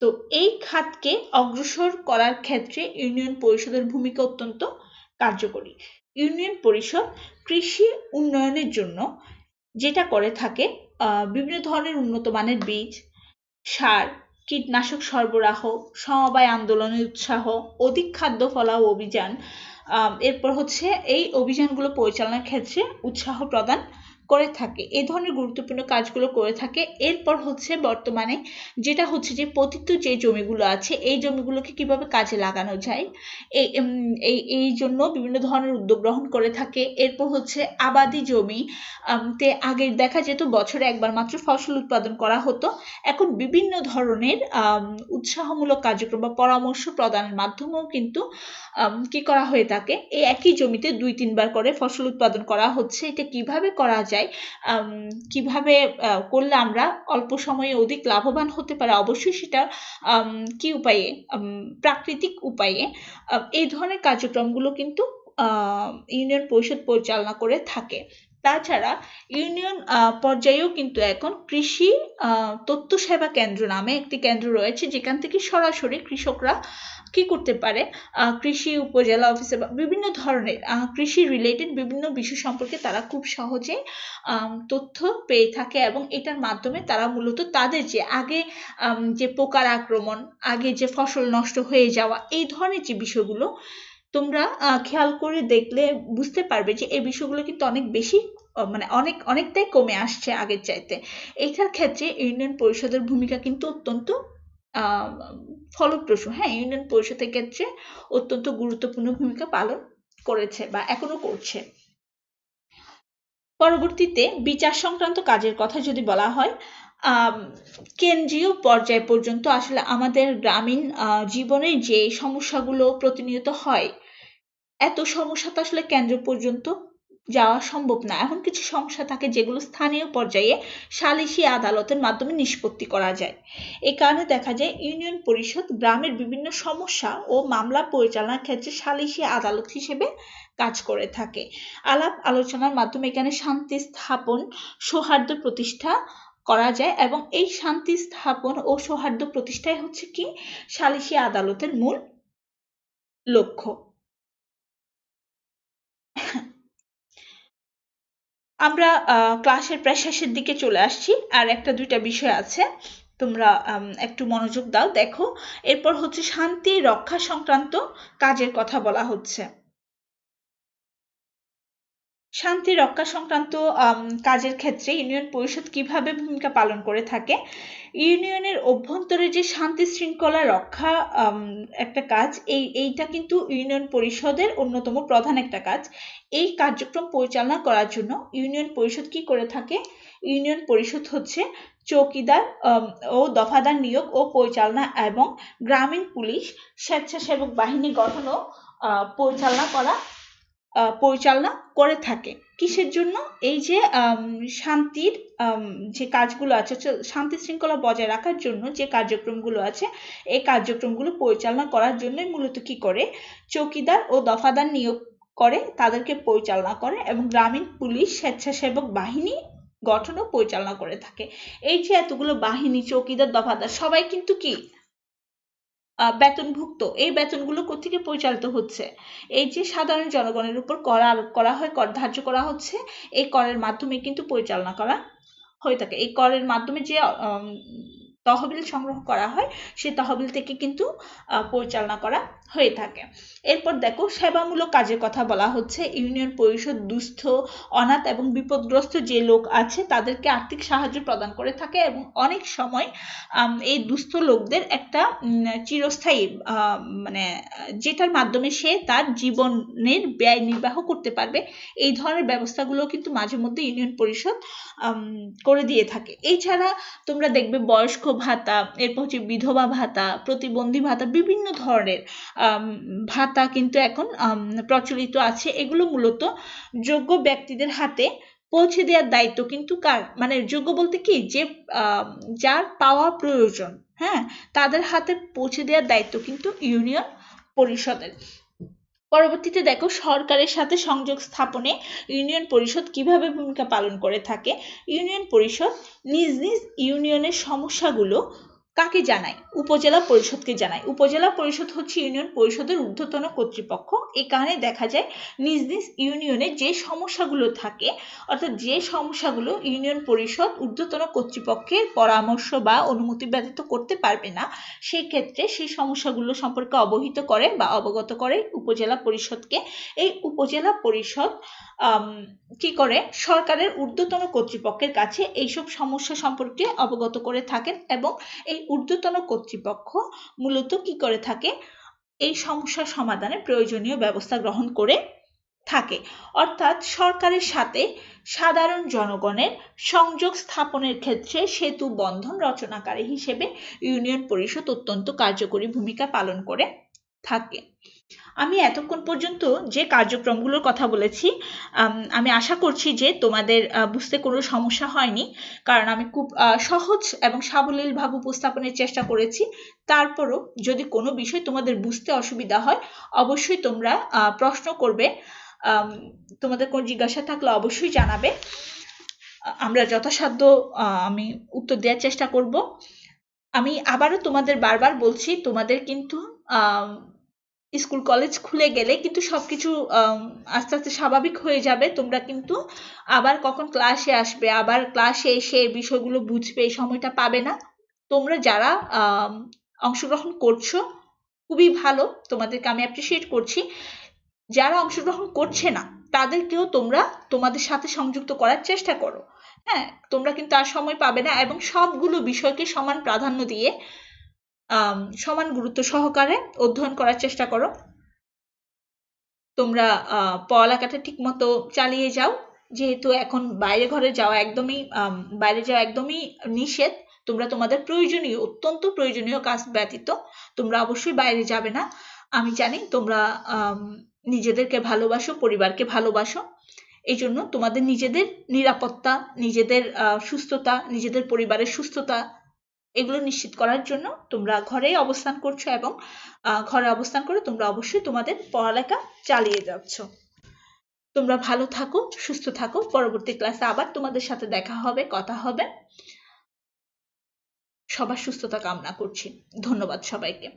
Speaker 1: তো এই খাতকে অগ্রসর করার ক্ষেত্রে ইউনিয়ন পরিষদের ভূমিকা অত্যন্ত কার্যকরী। ইউনিয়ন পরিষদ কৃষি উন্নয়নের জন্য যেটা করে থাকে, বিভিন্ন ধরনের উন্নত মানের বীজ, সার, কীটনাশক সরবরাহ, সমবায় আন্দোলনের উৎসাহ, অধিক খাদ্য ফলাও অভিযান, এরপর হচ্ছে এই অভিযানগুলো পরিচালনার ক্ষেত্রে উৎসাহ প্রদান করে থাকে। এই ধরনের গুরুত্বপূর্ণ কাজগুলো করে থাকে। এরপর হচ্ছে বর্তমানে যেটা হচ্ছে যে পতিত যে জমিগুলো আছে এই জমিগুলোকে কিভাবে কাজে লাগানো যায় এই জন্য বিভিন্ন ধরনের উদ্যোগ গ্রহণ করে থাকে। এরপর হচ্ছে আবাদি জমি তে আগে দেখা যেত বছরে একবার মাত্র ফসল উৎপাদন করা হতো, এখন বিভিন্ন ধরনের উৎসাহমূলক কার্যক্রম বা পরামর্শ প্রদানের মাধ্যমেও কিন্তু কি করা হয়ে থাকে, এই একই জমিতে ২-৩ বার করে ফসল উৎপাদন করা হচ্ছে। এটা কিভাবে করা যায়, কিভাবে করলে আমরা অল্প সময়ে অধিক লাভবান হতে পারি, অবশ্যই সেটা কি উপায়ে, প্রাকৃতিক উপায়ে, এই ধরনের কার্যক্রমগুলো কিন্তু ইউনিয়ন পরিষদ পরিচালনা করে থাকে। তাছাড়া ইউনিয়ন পর্যায়েও কিন্তু এখন কৃষি তথ্য সেবা কেন্দ্র নামে একটি কেন্দ্র রয়েছে, যেখান থেকে সরাসরি কৃষকরা কি করতে পারে, কৃষি উপজেলা অফিসে বা বিভিন্ন ধরনের কৃষি রিলেটেড বিভিন্ন বিষয় সম্পর্কে তারা খুব সহজে তথ্য পেয়ে থাকে। এবং এটার মাধ্যমে তারা মূলত তাদের যে আগে যে পোকার আক্রমণ, আগে যে ফসল নষ্ট হয়ে যাওয়া, এই ধরনের যে বিষয়গুলো তোমরা খেয়াল করে দেখলে বুঝতে পারবে যে এই বিষয়গুলো কিন্তু অনেক বেশি মানে অনেকটাই কমে আসছে আগের চাইতে। এটার ক্ষেত্রে ইউনিয়ন পরিষদের ভূমিকা কিন্তু অত্যন্ত ফলপ্রসূ। হ্যাঁ, ইউনিয়ন পরিষদের ক্ষেত্রে অত্যন্ত গুরুত্বপূর্ণ ভূমিকা পালন করেছে বা এখনো করছে। পরবর্তীতে বিচার সংক্রান্ত কাজের কথা যদি বলা হয়, কেন্দ্রীয় পর্যায় পর্যন্ত আসলে আমাদের গ্রামীণ জীবনের যে সমস্যাগুলো প্রতিনিয়ত হয়, এত সমস্যা তো আসলে কেন্দ্র পর্যন্ত যাওয়া সম্ভব না। এখন কিছু সমস্যা থাকে যেগুলো স্থানীয় পর্যায়ে সালিশি আদালতের মাধ্যমে নিষ্পত্তি করা যায়। এই কারণে দেখা যায় ইউনিয়ন পরিষদ গ্রামের বিভিন্ন সমস্যা ও মামলা পরিচালনার ক্ষেত্রে সালিশি আদালত হিসেবে কাজ করে থাকে। আলাপ আলোচনার মাধ্যমে এখানে শান্তি স্থাপন, সৌহার্দ্য প্রতিষ্ঠা করা যায় এবং এই শান্তি স্থাপন ও সৌহার্দ্য প্রতিষ্ঠাই হচ্ছে কি সালিশি আদালতের মূল লক্ষ্য। আমরা ক্লাসের প্রায় শেষের দিকে চলে আসছি, আর ১-২টা বিষয় আছে, তোমরা একটু মনোযোগ দাও, দেখো। এরপর হচ্ছে শান্তি রক্ষা সংক্রান্ত কাজের কথা বলা হচ্ছে। শান্তি রক্ষা সংক্রান্ত কাজের ক্ষেত্রে ইউনিয়ন পরিষদ কিভাবে ভূমিকা পালন করে থাকে? ইউনিয়নের অভ্যন্তরে যে শান্তি শৃঙ্খলা রক্ষা একটা কাজ, এইটা কিন্তু ইউনিয়ন পরিষদের অন্যতম প্রধান একটা কাজ। এই কার্যক্রম পরিচালনা করার জন্য ইউনিয়ন পরিষদ কি করে থাকে? ইউনিয়ন পরিষদ হচ্ছে চৌকিদার ও দফাদার নিয়োগ ও পরিচালনা এবং গ্রামীণ পুলিশ স্বেচ্ছাসেবক বাহিনী গঠন ও পরিচালনা করে থাকে। কিসের জন্য? এই যে শান্তির যে কাজগুলো আছে, শান্তি শৃঙ্খলা বজায় রাখার জন্য যে কার্যক্রমগুলো আছে, এই কার্যক্রমগুলো পরিচালনা করার জন্যই মূলত কি করে, চৌকিদার ও দফাদার নিয়োগ করে, তাদেরকে পরিচালনা করে এবং গ্রামীণ পুলিশ স্বেচ্ছাসেবক বাহিনী গঠন ও পরিচালনা করে থাকে। এই যে এতগুলো বাহিনী, চৌকিদার, দফাদার সবাই কিন্তু কি বেতনভুক্ত। এই বেতনগুলো কোত্থেকে পরিচালিত হচ্ছে? এই যে সাধারণ জনগণের উপর কর আরোপ করা হয়, কর ধার্য করা হচ্ছে, এই করের মাধ্যমে কিন্তু পরিচালনা করা হয়ে থাকে। এই করের মাধ্যমে যে তহবিল সংগ্রহ করা হয়, সেই তহবিল থেকে কিন্তু পরিচালনা করা হয়ে থাকে। এরপর দেখো, সেবামূলক কাজের কথা বলা হচ্ছে। ইউনিয়ন পরিষদ দুস্থ, অনাথ এবং বিপদগ্রস্ত যে লোক আছে তাদেরকে আর্থিক সাহায্য প্রদান করে থাকে এবং অনেক সময় এই দুস্থ লোকদের একটা চিরস্থায়ী মানে যেটার মাধ্যমে সে তার জীবনের ব্যয় নির্বাহ করতে পারবে, এই ধরনের ব্যবস্থাগুলো কিন্তু মাঝে মধ্যে ইউনিয়ন পরিষদ করে দিয়ে থাকে। এছাড়া তোমরা দেখবে বয়স্ক ভাতা, এরপর হচ্ছে বিধবা ভাতা, প্রতিবন্ধী ভাতা, বিভিন্ন ধরনের ভাতা কিন্তু এখন প্রচলিত আছে। এগুলো মূলত যোগ্য ব্যক্তিদের হাতে পৌঁছে দেওয়ার দায়িত্ব কিন্তু কার? মানে যোগ্য বলতে কি, যে যার পাওয়া প্রয়োজন, হ্যাঁ, তাদের হাতে পৌঁছে দেওয়ার দায়িত্ব কিন্তু ইউনিয়ন পরিষদের। পরবর্তীতে দেখো, সরকারের সাথে সংযোগ স্থাপনে ইউনিয়ন পরিষদ কিভাবে ভূমিকা পালন করে থাকে। ইউনিয়ন পরিষদ নিজ নিজ ইউনিয়নের সমস্যাগুলো কাকে জানায়? উপজেলা পরিষদকে জানায়। উপজেলা পরিষদ হচ্ছে ইউনিয়ন পরিষদের ঊর্ধ্বতন কর্তৃপক্ষ। এই কারণে দেখা যায় নিজ নিজ ইউনিয়নে যে সমস্যাগুলো থাকে, অর্থাৎ যে সমস্যাগুলো ইউনিয়ন পরিষদ ঊর্ধ্বতন কর্তৃপক্ষের পরামর্শ বা অনুমতি ব্যতীত করতে পারবে না, সেই ক্ষেত্রে সেই সমস্যাগুলো সম্পর্কে অবহিত করে বা অবগত করে উপজেলা পরিষদকে। এই উপজেলা পরিষদ কি করে, সরকারের ঊর্ধ্বতন কর্তৃপক্ষের কাছে এইসব সমস্যা সম্পর্কে অবগত করে থাকেন এবং এই ঊর্ধ্বতন কর্তৃপক্ষ মূলত কি করে থাকে, এই সমস্যার সমাধানে প্রয়োজনীয় ব্যবস্থা গ্রহণ করে থাকে। অর্থাৎ সরকারের সাথে সাধারণ জনগণের সংযোগ স্থাপনের ক্ষেত্রে সেতু বন্ধন রচনাকারী হিসেবে ইউনিয়ন পরিষদ অত্যন্ত কার্যকরী ভূমিকা পালন করে থাকে। আমি এতক্ষণ পর্যন্ত যে কার্যক্রমগুলোর কথা বলেছি, আমি আশা করছি যে তোমাদের বুঝতে কোনো সমস্যা হয়নি, কারণ আমি খুব সহজ এবং সাবলীলভাবে উপস্থাপনের চেষ্টা করেছি। তারপরও যদি কোনো বিষয় তোমাদের বুঝতে অসুবিধা হয়, অবশ্যই তোমরা প্রশ্ন করবে। তোমাদের কোনো জিজ্ঞাসা থাকলে অবশ্যই জানাবে, আমরা যথাসাধ্য আমি উত্তর দেওয়ার চেষ্টা করব। আমি আবারও তোমাদের বারবার বলছি, তোমাদের কিন্তু স্কুল কলেজ খুলে গেলে কিন্তু সবকিছু আস্তে আস্তে স্বাভাবিক হয়ে যাবে। তোমরা কিন্তু আবার কখন ক্লাসে আসবে, আবার ক্লাসে এসে বিষয়গুলো বুঝবে, এই সময়টা পাবে না। তোমরা যারা অংশগ্রহণ করছো খুবই ভালো, তোমাদেরকে আমি অ্যাপ্রিসিয়েট করছি। যারা অংশগ্রহণ করছে না তাদেরকেও তোমরা তোমাদের সাথে সংযুক্ত করার চেষ্টা করো। হ্যাঁ, তোমরা কিন্তু আর সময় পাবে না এবং সবগুলো বিষয়কে সমান প্রাধান্য দিয়ে সমান গুরুত্ব সহকারে অধ্যয়ন করার চেষ্টা করো। তোমরা পড়ালেখাটা ঠিক মতো চালিয়ে যাও, যেহেতু এখন বাইরে যাওয়া একদমই নিষেধ। তোমরা তোমাদের প্রয়োজনীয়, অত্যন্ত প্রয়োজনীয় কাজ ব্যতীত তোমরা অবশ্যই বাইরে যাবে না। আমি জানি তোমরা নিজেদেরকে ভালোবাসো, পরিবারকে ভালোবাসো, এই জন্য তোমাদের নিজেদের নিরাপত্তা, নিজেদের সুস্থতা, নিজেদের পরিবারের সুস্থতা, এগুলো নিশ্চিত করার জন্য তোমরা ঘরেই অবস্থান করছো এবং ঘরে অবস্থান করে তোমরা অবশ্যই তোমাদের পড়ালেখা চালিয়ে যাচ্ছ। তোমরা ভালো থাকো, সুস্থ থাকো। পরবর্তী ক্লাসে আবার তোমাদের সাথে দেখা হবে, কথা হবে। সবার সুস্থতা কামনা করছি। ধন্যবাদ সবাইকে।